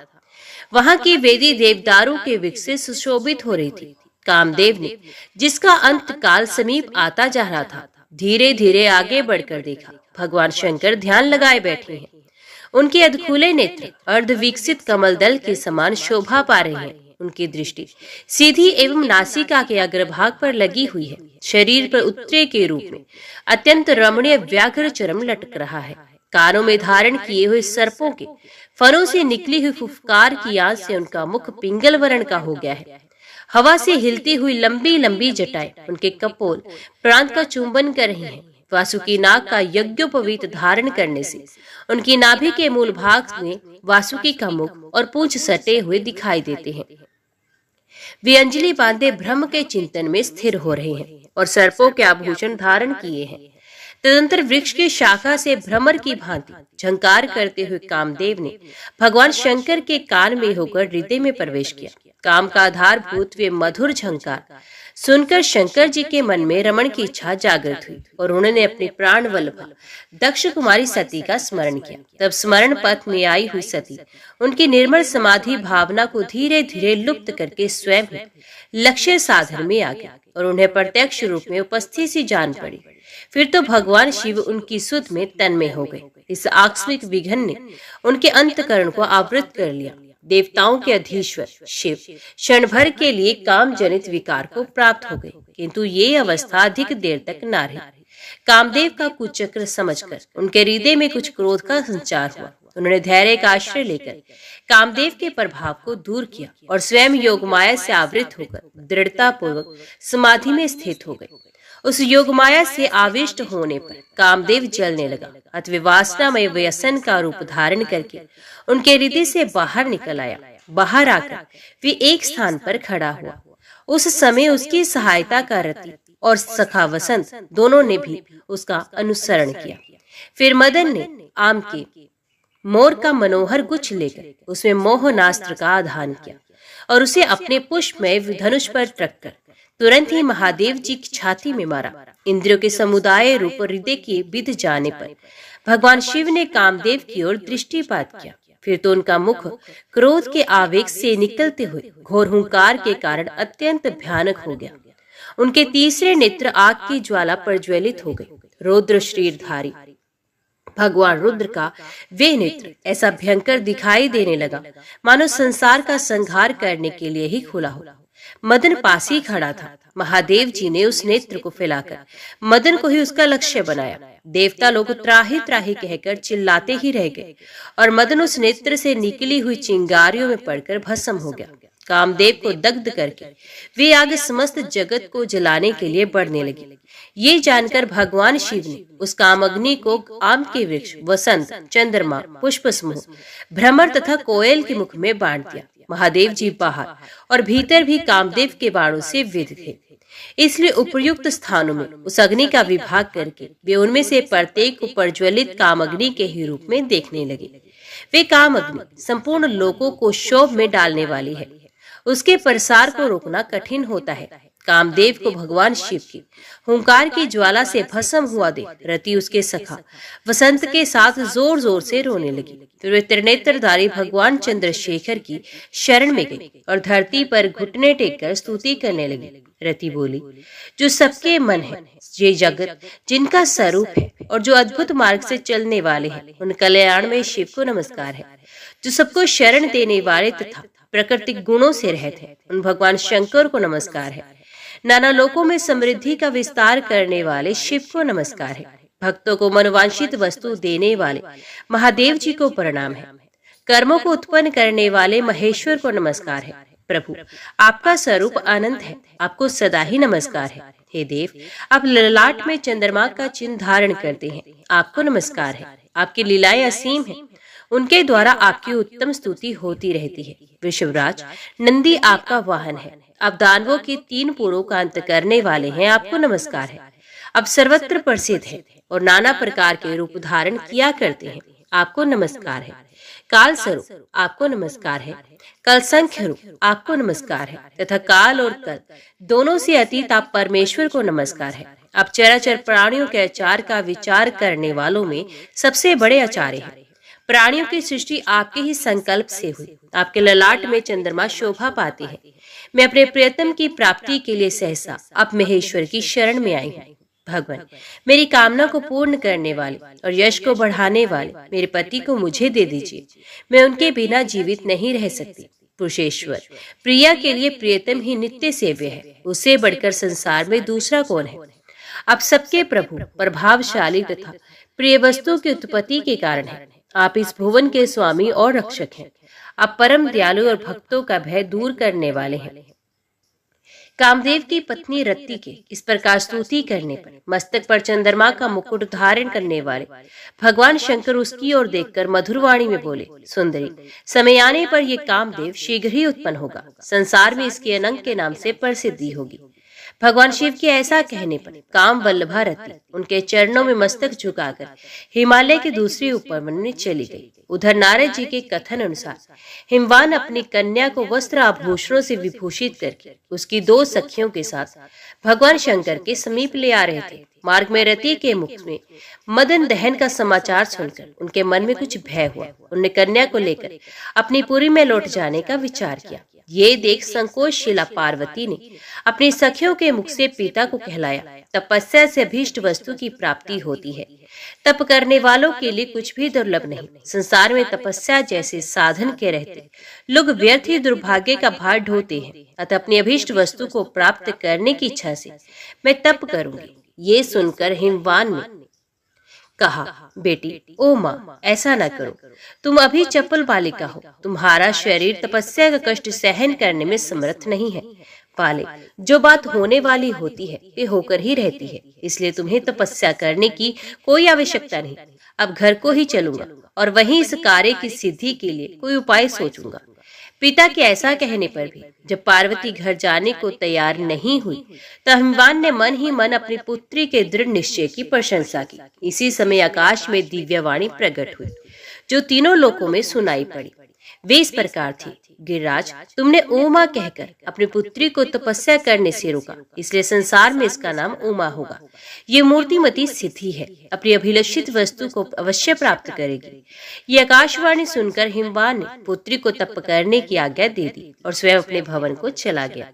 वहां की वेदी देवदारों के वृक्ष से सुशोभित हो रही थी। कामदेव ने, जिसका अंत काल समीप आता जा रहा था, धीरे धीरे आगे बढ़कर देखा। भगवान शंकर ध्यान लगाए बैठे हैं। उनके अधखुले नेत्र अर्ध विकसित कमल दल के समान शोभा पा रहे हैं। उनकी दृष्टि सीधी एवं नासिका के अग्रभाग पर लगी हुई है। शरीर पर उत्तरे के रूप में अत्यंत रमणीय व्याघ्र चरम लटक रहा है। कानों में धारण किए हुए सर्पों के फनों से निकली हुई फुफकार की आंच से उनका मुख पिंगल वर्ण का हो गया है। हवा से हिलती हुई लंबी लंबी जटाएं उनके कपोल प्रांत का चुंबन कर रही हैं। वासुकी नाग का यज्ञोपवीत धारण करने से उनकी नाभि के मूल भाग में वासुकी का मुख और पूंछ सटे हुए दिखाई देते हैं। वे अंजलि बांधे ब्रह्म के चिंतन में स्थिर हो रहे हैं और सर्पों के आभूषण धारण किए हैं। तदंतर वृक्ष की शाखा से भ्रमर की भांति झंकार करते हुए कामदेव ने भगवान शंकर के कान में होकर हृदय में प्रवेश किया। काम का आधारभूत वे मधुर झंकार सुनकर शंकर जी के मन में रमण की इच्छा जागृत हुई और उन्होंने अपने प्राण वल्लभा दक्ष कुमारी सती का स्मरण किया। तब स्मरण पथ में आई हुई सती उनकी निर्मल समाधि भावना को धीरे धीरे लुप्त करके स्वयं लक्ष्य साधन में आ गया और उन्हें प्रत्यक्ष रूप में उपस्थित सी जान पड़ी। फिर तो भगवान शिव उनकी सुध में तन्मय हो गए। इस आकस्मिक विघन ने उनके अंतकरण को आवृत कर लिया। देवताओं के अधीश्वर शिव क्षण भर के लिए काम जनित विकार को प्राप्त हो गए, किंतु ये अवस्था अधिक देर तक न रही। कामदेव का कुचक्र समझकर उनके हृदय में कुछ क्रोध का संचार हुआ। उन्होंने धैर्य का आश्रय लेकर कामदेव के प्रभाव को दूर किया और स्वयं योगमाया से आवृत होकर दृढ़ता पूर्वक समाधि में स्थित हो गए। उस योगमाया से आविष्ट होने पर कामदेव जलने लगा। अतः वासनामय व्यसन का रूप धारण करके उनके हृदय से बाहर निकल आया। बाहर आकर वे एक स्थान पर खड़ा हुआ। उस समय उसकी सहायता का रति और सखा वसंत दोनों ने भी उसका अनुसरण किया। फिर मदन ने आम के मोर का मनोहर गुच्छ लेकर उसमें मोहनास्त्र का आधान किया और उसे अपने पुष्पमय धनुष पर रखकर तुरंत ही महादेव जी की छाती में मारा। इंद्रियों के समुदाय रूप हृदय के बिध जाने पर भगवान शिव ने कामदेव की ओर दृष्टिपात किया। फिर तो उनका मुख क्रोध के आवेग से निकलते हुए घोर हुंकार के कारण अत्यंत भयानक हो गया। उनके तीसरे नेत्र आग की ज्वाला पर ज्वलित हो गए। रुद्र शरीरधारी भगवान रुद्र का वे नेत्र ऐसा भयंकर दिखाई देने लगा मानो संसार का संहार करने के लिए ही खुला हो। मदन पास ही खड़ा था। महादेव जी ने उस नेत्र को फैलाकर मदन को ही उसका लक्ष्य बनाया। देवता लोग त्राही त्राही कहकर चिल्लाते ही रह गए और मदन उस नेत्र से निकली हुई चिंगारियों में पड़कर भस्म हो गया। कामदेव को दग्ध करके वे आगे समस्त जगत को जलाने के लिए बढ़ने लगे। ये जानकर भगवान शिव ने उस कामअग्नि को आम के वृक्ष, वसंत, चंद्रमा, पुष्प समूह, भ्रमर तथा कोयल के मुख में बांट दिया। महादेव जी बाहर और भीतर भी कामदेव के बाणों से विद्ध थे। इसलिए उपयुक्त स्थानों में उस अग्नि का विभाग करके वे उनमें से प्रत्येक को प्रज्वलित कामअग्नि के ही रूप में देखने लगे। वे कामअग्नि संपूर्ण लोकों को क्षोभ में डालने वाली है। उसके प्रसार को रोकना कठिन होता है। कामदेव को भगवान शिव की हुंकार की ज्वाला से भस्म हुआ देख रति उसके सखा वसंत के साथ जोर जोर से रोने लगी। फिर वे त्रिनेत्रधारी भगवान चंद्रशेखर की शरण में गई और धरती पर घुटने टेककर स्तुति करने लगी। रति बोली, जो सबके मन है, ये जगत जिनका स्वरूप है और जो अद्भुत मार्ग से चलने वाले हैं, उन कल्याण में शिव को नमस्कार है। जो सबको शरण देने वाले तथा प्राकृतिक गुणों से रहित है, उन भगवान शंकर को नमस्कार है। नाना लोकों में समृद्धि का विस्तार करने वाले शिव को नमस्कार है। भक्तों को मनोवांछित वस्तु देने वाले महादेव जी को प्रणाम है। कर्मों को उत्पन्न करने वाले महेश्वर को नमस्कार है। प्रभु, आपका स्वरूप अनंत है, आपको सदा ही नमस्कार है। हे देव, आप ललाट में चंद्रमा का चिन्ह धारण करते हैं, आपको नमस्कार है। आपकी लीलाएं असीम हैं, उनके द्वारा आपकी उत्तम स्तुति होती रहती है। वृषभराज, नंदी आपका वाहन है। आप दानवों की 3 पुरों का अंत करने वाले हैं, आपको नमस्कार है। अब सर्वत्र प्रसिद्ध है और नाना प्रकार के रूप धारण किया करते हैं, आपको नमस्कार है। काल स्वरूप, आपको नमस्कार है। कल संख्य रूप, आपको नमस्कार है तथा काल और कल दोनों से अतीत आप परमेश्वर को नमस्कार है। आप चराचर प्राणियों के आचार का विचार करने वालों में सबसे बड़े आचार्य हैं। प्राणियों की सृष्टि आपके ही संकल्प से हुई। आपके ललाट में चंद्रमा शोभा पाते हैं। मैं अपने प्रियतम की प्राप्ति के लिए सहसा अब महेश्वर की शरण में आई हूँ। भगवान, मेरी कामना को पूर्ण करने वाले और यश को बढ़ाने वाले मेरे पति को मुझे दे दीजिए। मैं उनके बिना जीवित नहीं रह सकती। पुरुषेश्वर, प्रिया के लिए प्रियतम ही नित्य सेव्य है, उससे बढ़कर संसार में दूसरा कौन है। आप सबके प्रभु, प्रभावशाली तथा प्रिय वस्तु की उत्पत्ति के कारण है। आप इस भुवन के स्वामी और रक्षक हैं। आप परम दयालु और भक्तों का भय दूर करने वाले हैं। कामदेव की पत्नी रति के इस प्रकार स्तुति करने पर मस्तक पर चंद्रमा का मुकुट धारण करने वाले भगवान शंकर उसकी ओर देखकर मधुर वाणी में बोले, सुंदरी, समय आने पर यह कामदेव शीघ्र ही उत्पन्न होगा। संसार में इसके अनंत के नाम से प्रसिद्धि होगी। भगवान शिव के ऐसा कहने पर काम वल्लभा रति उनके चरणों में मस्तक झुकाकर हिमालय के दूसरी ऊपर बनने चली गई। उधर नारद जी के कथन अनुसार हिमवान अपनी कन्या को वस्त्र आभूषणों से विभूषित करके उसकी 2 सखियों के साथ भगवान शंकर के समीप ले आ रहे थे। मार्ग में रति के मुख में मदन दहन का समाचार सुनकर उनके मन में कुछ भय हुआ। उन्होंने कन्या को लेकर अपनी पुरी में लौट जाने का विचार किया। ये देख संकोचशीला पार्वती ने अपनी सखियों के मुख से पिता को कहलाया, तपस्या से अभीष्ट वस्तु की प्राप्ति होती है। तप करने वालों के लिए कुछ भी दुर्लभ नहीं। संसार में तपस्या जैसे साधन के रहते लोग व्यर्थ ही दुर्भाग्य का भार ढोते हैं। अतः अपनी अभीष्ट वस्तु को प्राप्त करने की इच्छा से मैं तप करूंगी। ये सुनकर हिमवान ने कहा, बेटी, ओ माँ, ऐसा न करो। तुम अभी चपल बालिका हो। तुम्हारा शरीर तपस्या का कष्ट सहन करने में समर्थ नहीं है। पाले, जो बात होने वाली होती है वे होकर ही रहती है, इसलिए तुम्हें तपस्या करने की कोई आवश्यकता नहीं। अब घर को ही चलूंगा और वहीं इस कार्य की सिद्धि के लिए कोई उपाय सोचूंगा। पिता के ऐसा कहने पर भी जब पार्वती घर जाने को तैयार नहीं हुई तब हिमवान ने मन ही मन अपनी पुत्री के दृढ़ निश्चय की प्रशंसा की। इसी समय आकाश में दिव्यवाणी प्रकट हुई जो तीनों लोकों में सुनाई पड़ी। वे इस प्रकार थी, गिरिराज, तुमने उमा कहकर अपनी पुत्री को तपस्या करने से रोका, इसलिए संसार में इसका नाम उमा होगा। ये मूर्तिमती सिद्धि है, अपनी अभिलषित वस्तु को अवश्य प्राप्त करेगी। ये आकाशवाणी सुनकर हिमवान ने पुत्री को तप करने की आज्ञा दे दी और स्वयं अपने भवन को चला गया।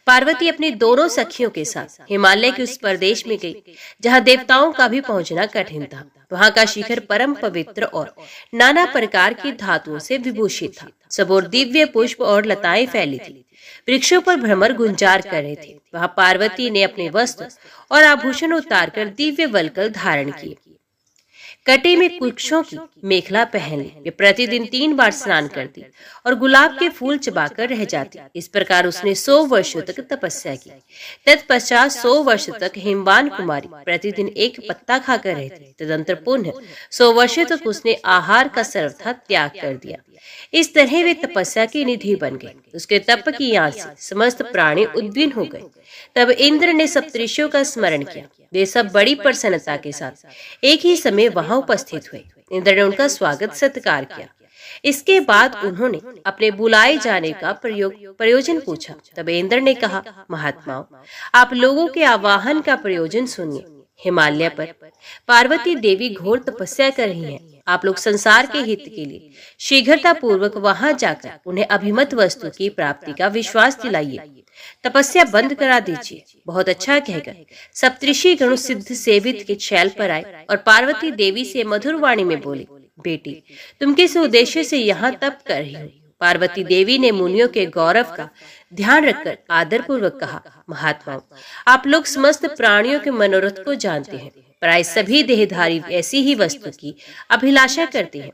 पार्वती अपनी दोनों सखियों के साथ हिमालय के उस प्रदेश में गई जहाँ देवताओं का भी पहुंचना कठिन था। वहां का शिखर परम पवित्र और नाना प्रकार की धातुओं से विभूषित था। सब और दिव्य पुष्प और लताएं फैली थी। वृक्षों पर भ्रमर गुंजार कर रहे थे। वहां पार्वती ने अपने वस्त्र और आभूषण उतारकर दिव्य वल्कल धारण किए। कटे में वृक्षों की मेखला पहन ली। वे प्रतिदिन 3 बार स्नान करती और गुलाब के फूल चबाकर रह जाती। इस प्रकार उसने 100 वर्षों तक तपस्या की। तत्पश्चात 100 वर्ष तक हिमवान कुमारी प्रतिदिन एक पत्ता खाकर रहती। तदंतर पुनः 100 वर्षों तक उसने आहार का सर्वथा त्याग कर दिया। इस तरह वे तपस्या की निधि बन गए। उसके तप की याद से समस्त प्राणी उद्विग्न हो गए। तब इंद्र ने सप्तऋषियों का स्मरण किया। वे सब बड़ी प्रसन्नता के साथ एक ही समय वहां उपस्थित हुए। इंद्र ने उनका स्वागत सत्कार किया। इसके बाद उन्होंने अपने बुलाए जाने का प्रयोजन पूछा। तब इंद्र ने कहा, महात्माओं, आप लोगों के आवाहन का प्रयोजन सुनिए। हिमालय पर पार्वती देवी घोर तपस्या कर रही हैं। आप लोग संसार के हित के लिए शीघ्रता पूर्वक वहां जाकर उन्हें अभिमत वस्तु की प्राप्ति का विश्वास दिलाइए। तपस्या बंद करा दीजिए। बहुत अच्छा कहकर सप्तऋषि गण सिद्ध सेवित के शैल पर आए और पार्वती देवी से मधुर वाणी में बोले, बेटी, तुम किस उद्देश्य से यहाँ तप कर रही हो? पार्वती देवी ने मुनियों के गौरव का ध्यान रखकर आदर पूर्वक कहा, महात्माओं, आप लोग समस्त प्राणियों के मनोरथ को जानते हैं। प्राय सभी देहधारी ऐसी ही वस्तु की अभिलाषा करते हैं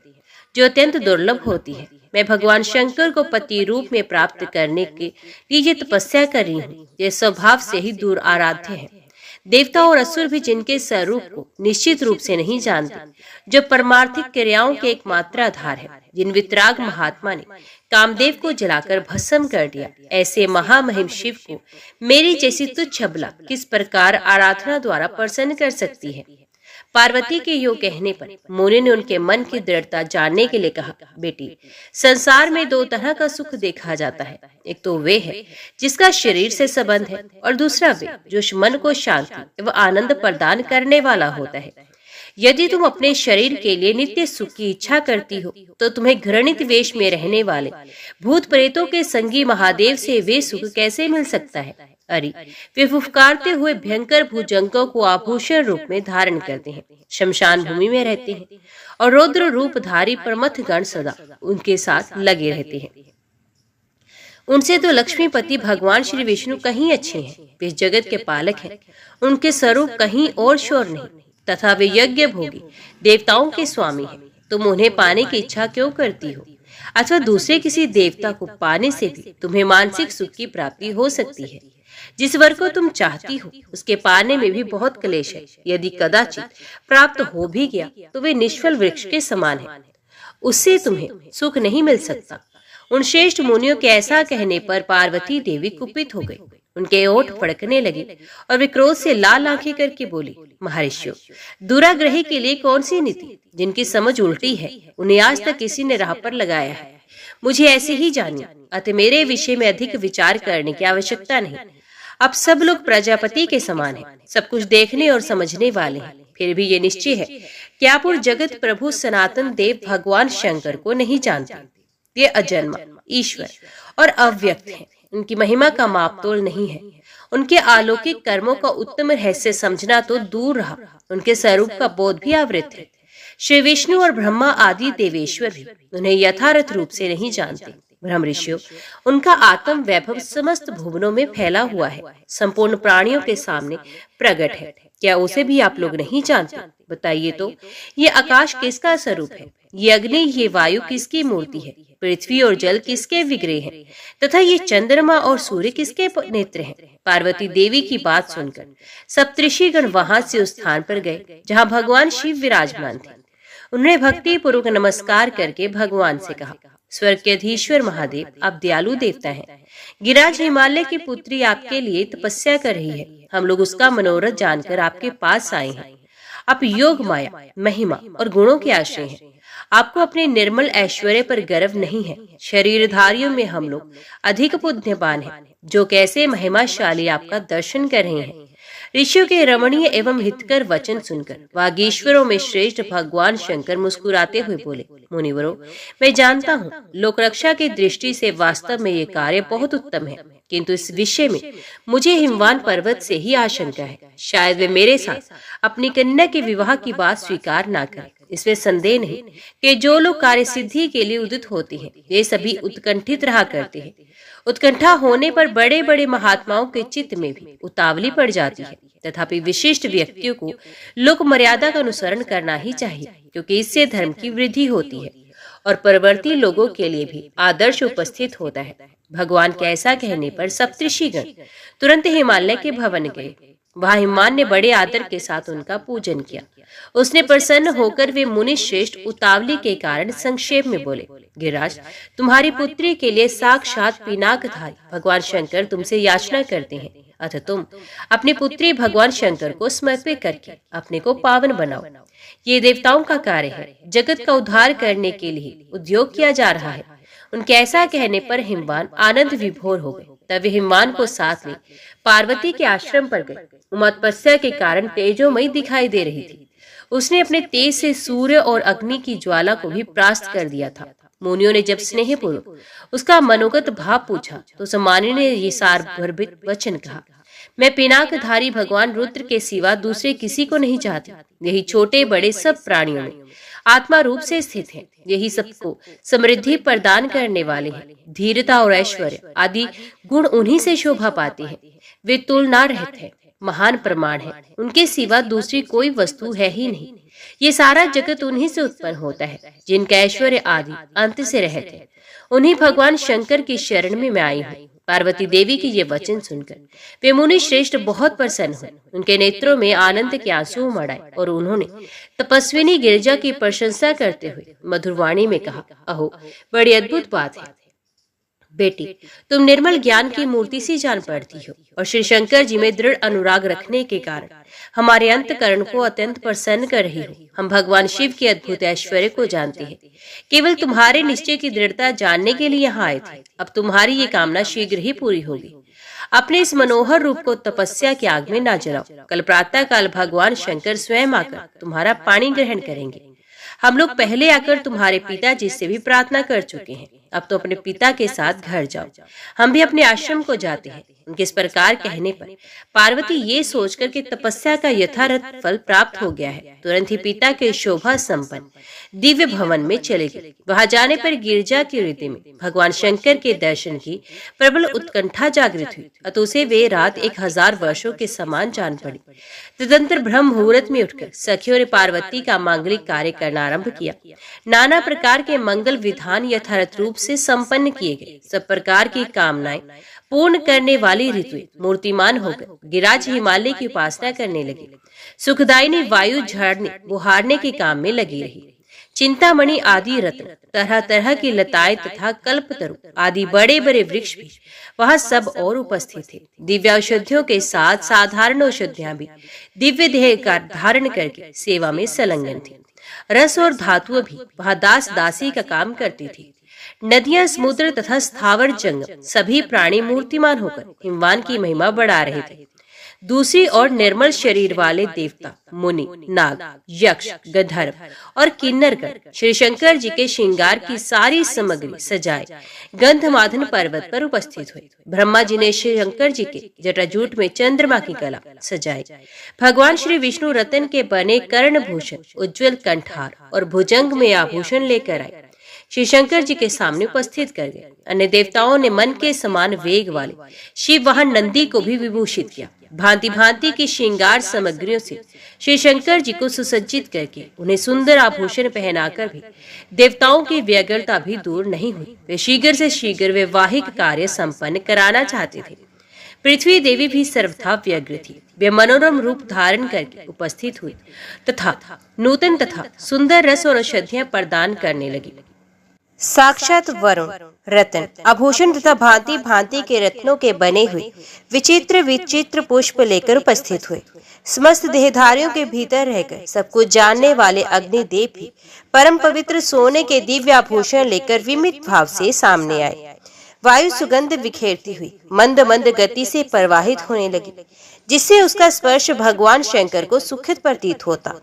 जो अत्यंत दुर्लभ होती है। मैं भगवान शंकर को पति रूप में प्राप्त करने के लिए तपस्या कर रही हूँ। ये स्वभाव से ही दूर आराध्य है। देवता और असुर भी जिनके स्वरूप को निश्चित रूप से नहीं जानते, जो परमार्थिक क्रियाओं के एकमात्र आधार है, जिन वितराग महात्मा ने कामदेव को जलाकर भस्म कर दिया, ऐसे महामहिम शिव को मेरी जैसी तुच्छ अबला किस प्रकार आराधना द्वारा प्रसन्न कर सकती है? पार्वती के योग कहने पर मुनि ने उनके मन की दृढ़ता जानने के लिए कहा, बेटी, संसार में दो तरह का सुख देखा जाता है। एक तो वे है जिसका शरीर से संबंध है, और दूसरा वे जो मन को शांति एवं आनंद प्रदान करने वाला होता है। यदि तुम अपने शरीर के लिए नित्य सुख की इच्छा करती हो, तो तुम्हें घृणित वेश में रहने वाले भूत प्रेतों के संगी महादेव से वे सुख कैसे मिल सकता है? अरे, वे फुफकारते हुए भयंकर भुजंगों को आभूषण रूप में धारण करते हैं, शमशान भूमि में रहते हैं और रौद्र रूपधारी प्रमथ गण सदा उनके साथ लगे रहते हैं। उनसे तो लक्ष्मीपति भगवान श्री विष्णु कहीं अच्छे हैं। वे जगत के पालक हैं। उनके स्वरूप कहीं और शोर नहीं, तथा वे यज्ञ भोगी देवताओं के स्वामी हैं। तुम उन्हें पाने की इच्छा क्यों करती हो? अथवा दूसरे किसी देवता को पाने से भी तुम्हें मानसिक सुख की प्राप्ति हो सकती है। जिस वर को तुम चाहती हो उसके पाने में भी बहुत क्लेश है। यदि कदाचित प्राप्त हो भी गया तो वे निष्फल वृक्ष के समान है, उससे तुम्हें सुख नहीं मिल सकता। उन श्रेष्ठ मुनियों के ऐसा कहने पर पार्वती देवी कुपित हो गई। उनके ओठ फड़कने लगे और वे क्रोध से लाल आंखें करके बोली, महर्षियों, दुराग्रही के लिए कौन सी नीति? जिनकी समझ उल्टी है उन्हें आज तक किसी ने राह पर लगाया है। मुझे ऐसे ही जानिए, अतः मेरे विषय में अधिक विचार करने की आवश्यकता नहीं। अब सब लोग प्रजापति के समान हैं, सब कुछ देखने और समझने वाले हैं। फिर भी ये निश्चय है कि आप उन जगत प्रभु सनातन देव भगवान शंकर को नहीं जानते। ये अजन्मा ईश्वर और अव्यक्त हैं। उनकी महिमा का मापतोल नहीं है। उनके अलौकिक कर्मों का उत्तम रहस्य समझना तो दूर रहा, उनके स्वरूप का बोध भी आवृत है। श्री विष्णु और ब्रह्मा आदि देवेश्वर भी उन्हें यथार्थ रूप से नहीं जानते। ब्रह्म ऋषियों, उनका आत्म वैभव समस्त भुवनों में फैला हुआ है, संपूर्ण प्राणियों के सामने प्रकट है। क्या उसे भी आप लोग नहीं जानते? बताइए तो, ये आकाश किसका स्वरूप है? ये अग्नि, ये वायु किसकी मूर्ति है? पृथ्वी और जल किसके विग्रह हैं? तथा ये चंद्रमा और सूर्य किसके नेत्र हैं? पार्वती देवी की बात सुनकर सप्तऋषिगण वहां से उस स्थान पर गए जहां भगवान शिव विराजमान थे। उन्होंने भक्ति पूर्वक नमस्कार करके भगवान से कहा, स्वर्ग के अधीश्वर महादेव, आप दयालु देवता हैं। गिरिराज हिमालय की पुत्री आपके लिए तपस्या कर रही है। हम लोग उसका मनोरथ जानकर आपके पास आए हैं। आप योग माया, महिमा और गुणों के आश्रय हैं। आपको अपने निर्मल ऐश्वर्य पर गर्व नहीं है। शरीरधारियों में हम लोग अधिक पुण्यवान हैं, जो कैसे महिमाशाली आपका दर्शन कर रहे हैं। ऋषियों के रमणीय एवं हितकर वचन सुनकर वागीश्वरों में श्रेष्ठ भगवान शंकर मुस्कुराते हुए बोले, मुनिवरों, मैं जानता हूँ लोक रक्षा की दृष्टि से वास्तव में ये कार्य बहुत उत्तम है, किंतु इस विषय में मुझे हिमवान पर्वत से ही आशंका है। शायद वे मेरे साथ अपनी कन्या के विवाह की बात स्वीकार ना करें। इसमें संदेह नहीं कि जो लोग कार्य सिद्धि के लिए उदित होते हैं वे सभी उत्कंठित रहा करते हैं। उत्कंठा होने पर बड़े बड़े महात्माओं के चित्त में भी उतावली पड़ जाती है। तथापि विशिष्ट व्यक्तियों को लोक मर्यादा का अनुसरण करना ही चाहिए, क्योंकि इससे धर्म की वृद्धि होती है और परवर्ती लोगों के लिए भी आदर्श उपस्थित होता है। भगवान के ऐसा कहने पर सप्तऋषिगण तुरंत हिमालय के भवन गए। वहां हिमान ने बड़े आदर के साथ उनका पूजन किया। उसने प्रसन्न होकर वे मुनि श्रेष्ठ उतावली के कारण संक्षेप में बोले, गिरिराज, तुम्हारी पुत्री के लिए साक्षात पिनाकधारी भगवान शंकर तुमसे याचना करते हैं। अतः तुम अपनी पुत्री भगवान शंकर को समर्पित करके अपने को पावन बनाओ। ये देवताओं का कार्य है। जगत का उद्धार करने के लिए उद्योग किया जा रहा है। उनके ऐसा कहने पर हिमवान आनंद विभोर हो गए। तब वे हिमवान को साथ ले पार्वती के आश्रम पर गए। उमा तपस्या के कारण तेजोमयी दिखाई दे रही थी। उसने अपने तेज से सूर्य और अग्नि की ज्वाला को भी परास्त कर दिया था। मुनियों ने जब स्नेहपूर्वक उसका मनोगत भाव पूछा तो सम्मानी ने ये सारभर्भित वचन कहा, मैं पिनाकधारी भगवान रुद्र के सिवा दूसरे किसी को नहीं चाहती। यही छोटे बड़े सब प्राणियों में आत्मा रूप से स्थित हैं। यही सबको समृद्धि प्रदान करने वाले हैं। धीरता और ऐश्वर्य आदि गुण उन्हीं से शोभा पाते हैं। वे तुलना रहित हैं, महान प्रमाण है। उनके सिवा दूसरी कोई वस्तु है ही नहीं। ये सारा जगत उन्हीं से उत्पन्न होता है, जिनका ऐश्वर्य आदि अंत से रहित है। उन्हीं भगवान शंकर की शरण में मैं आई हूँ। पार्वती देवी की ये वचन सुनकर वे मुनि श्रेष्ठ बहुत प्रसन्न हुए। उनके नेत्रों में आनंद के आंसू उमड़ आए और उन्होंने तपस्विनी गिरिजा की प्रशंसा करते हुए मधुरवाणी में कहा, अहो बड़ी अद्भुत बात है बेटी, तुम निर्मल ज्ञान की मूर्ति सी जान पड़ती हो और श्री शंकर जी में दृढ़ अनुराग रखने के कारण हमारे अंतकरण को अत्यंत प्रसन्न कर रही हो। हम भगवान शिव के अद्भुत ऐश्वर्य को जानते हैं। केवल तुम्हारे निश्चय की दृढ़ता जानने के लिए यहाँ आए थे। अब तुम्हारी ये कामना शीघ्र ही पूरी होगी। अपने इस मनोहर रूप को तपस्या की आग में ना जलाओ। कल प्रातः काल भगवान शंकर स्वयं आकर तुम्हारा पानी ग्रहण करेंगे। हम लोग पहले आकर तुम्हारे पिताजी से भी प्रार्थना कर चुके हैं। अब तो अपने पिता के साथ घर जाओ। हम भी अपने आश्रम को जाते हैं। उनके इस प्रकार कहने पर पार्वती ये सोचकर कि तपस्या का यथार्थ फल प्राप्त हो गया है, तुरंत ही पिता के शोभा संपन्न दिव्य भवन में चले गए। वहां जाने पर गिरजा के हृदय में भगवान शंकर के दर्शन की प्रबल उत्कंठा जागृत हुई। अतः उसे वे रात 1000 वर्षों के समान जान पड़ी। तदंतर ब्रह्म मुहूर्त में उठकर सखियों ने पार्वती का मांगलिक कार्य करना आरंभ किया। नाना प्रकार के मंगल विधान यथार्थ रूप से संपन्न किए गए। सब प्रकार की कामनाएं पूर्ण करने वाली ऋतु मूर्तिमान होकर गिरिराज हिमालय की उपासना करने लगे। सुखदायिनी वायु झाड़ने बुहारने के काम में लगी रही। चिंतामणि आदि रत्न, तरह तरह की लताएं तथा कल्पतरु आदि बड़े बड़े वृक्ष भी वहां सब और उपस्थित थे। दिव्य औषधियों के साथ साधारण औषधियां भी दिव्य देह का धारण करके सेवा में संलग्न थी। रस और धातुएं भी वहां दास दासी का काम करती थी। नदियां, समुद्र तथा स्थावर जंगम सभी प्राणी मूर्तिमान होकर हिमवान की महिमा बढ़ा रहे थे। दूसरी ओर निर्मल शरीर वाले देवता, मुनि, नाग, यक्ष, गंधर्व और किन्नरगण श्री शंकर जी के श्रृंगार की सारी सामग्री सजाए गंधमादन पर्वत पर उपस्थित हुए। ब्रह्मा जी ने श्री शंकर जी के जटाजूट में चंद्रमा की कला सजाई। भगवान श्री विष्णु रतन के बने कर्णभूषण, उज्ज्वल कंठार और भुजंग में आभूषण लेकर आए श्री शंकर जी के सामने उपस्थित कर गए। अन्य देवताओं ने मन के समान वेग वाले शिव वाहन नंदी को भी विभूषित किया। भांति भांति की श्रृंगार सामग्रियों से श्री शंकर जी को सुसज्जित करके उन्हें सुंदर आभूषण पहनाकर भी देवताओं की व्यग्रता भी दूर नहीं हुई। वे शीघ्र से शीघ्र वैवाहिक कार्य संपन्न कराना चाहते थे। पृथ्वी देवी भी सर्वथा व्यग्र थी। वे मनोरम रूप धारण करके उपस्थित हुई तथा नूतन तथा सुंदर रस और औषधियां प्रदान करने लगी। साक्षात वरुण रत्न, आभूषण तथा भांति भांति के रत्नों के बने हुए विचित्र विचित्र पुष्प लेकर उपस्थित हुए। समस्त देहधारियों के भीतर रहकर सब कुछ जानने वाले अग्निदेव भी परम पवित्र सोने के दिव्य आभूषण लेकर विमित भाव से सामने आए। वायु सुगंध बिखेरती हुई मंद मंद गति से प्रवाहित होने लगी, जिससे उसका स्पर्श भगवान शंकर को सुखद प्रतीत होता।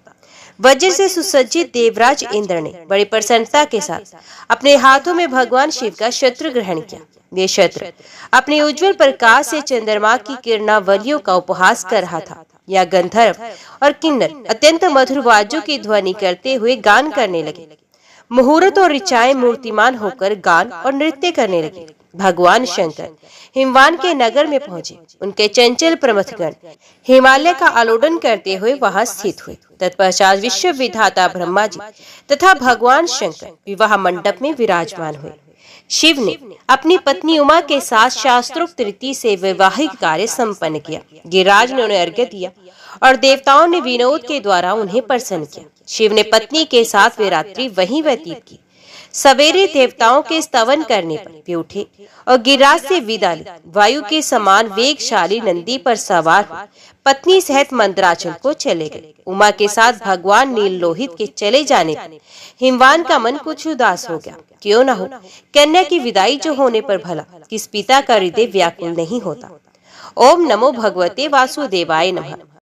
वज्र से सुसज्जित देवराज इंद्र ने बड़ी प्रसन्नता के साथ अपने हाथों में भगवान शिव का शस्त्र ग्रहण किया। ये शस्त्र अपने उज्जवल प्रकाश से चंद्रमा की किरणावलियों का उपहास कर रहा था। या गंधर्व और किन्नर अत्यंत मधुर वाद्यों की ध्वनि करते हुए गान करने लगे। मुहूर्त और ऋचाएं मूर्तिमान होकर गान और नृत्य करने लगे। भगवान शंकर हिमवान के नगर में पहुंचे। उनके चंचल प्रमथगण हिमालय का आलोडन करते हुए वहां स्थित हुए। तत्पश्चात विश्व विधाता ब्रह्मा जी तथा भगवान शंकर विवाह मंडप में विराजमान हुए। शिव ने अपनी पत्नी उमा के साथ शास्त्रोक्त रीति से वैवाहिक कार्य संपन्न किया। गिरिराज ने उन्हें अर्घ्य दिया और देवताओं ने विनोद के द्वारा उन्हें प्रसन्न किया। शिव ने पत्नी के साथ वे रात्रि वहीं व्यतीत की। सवेरे देवताओं के स्तवन करने पर वे उठे और गिरिराज से विदा ली। वायु के समान वेगशाली नंदी पर सवार हो पत्नी सहित मंदराचल को चले गए। उमा के साथ भगवान नील लोहित के चले जाने पर हिमवान का मन कुछ उदास हो गया। क्यों न हो, कन्या की विदाई जो होने पर भला किस पिता का हृदय व्याकुल नहीं होता। ओम नमो भगवते वासुदेवाय नमः।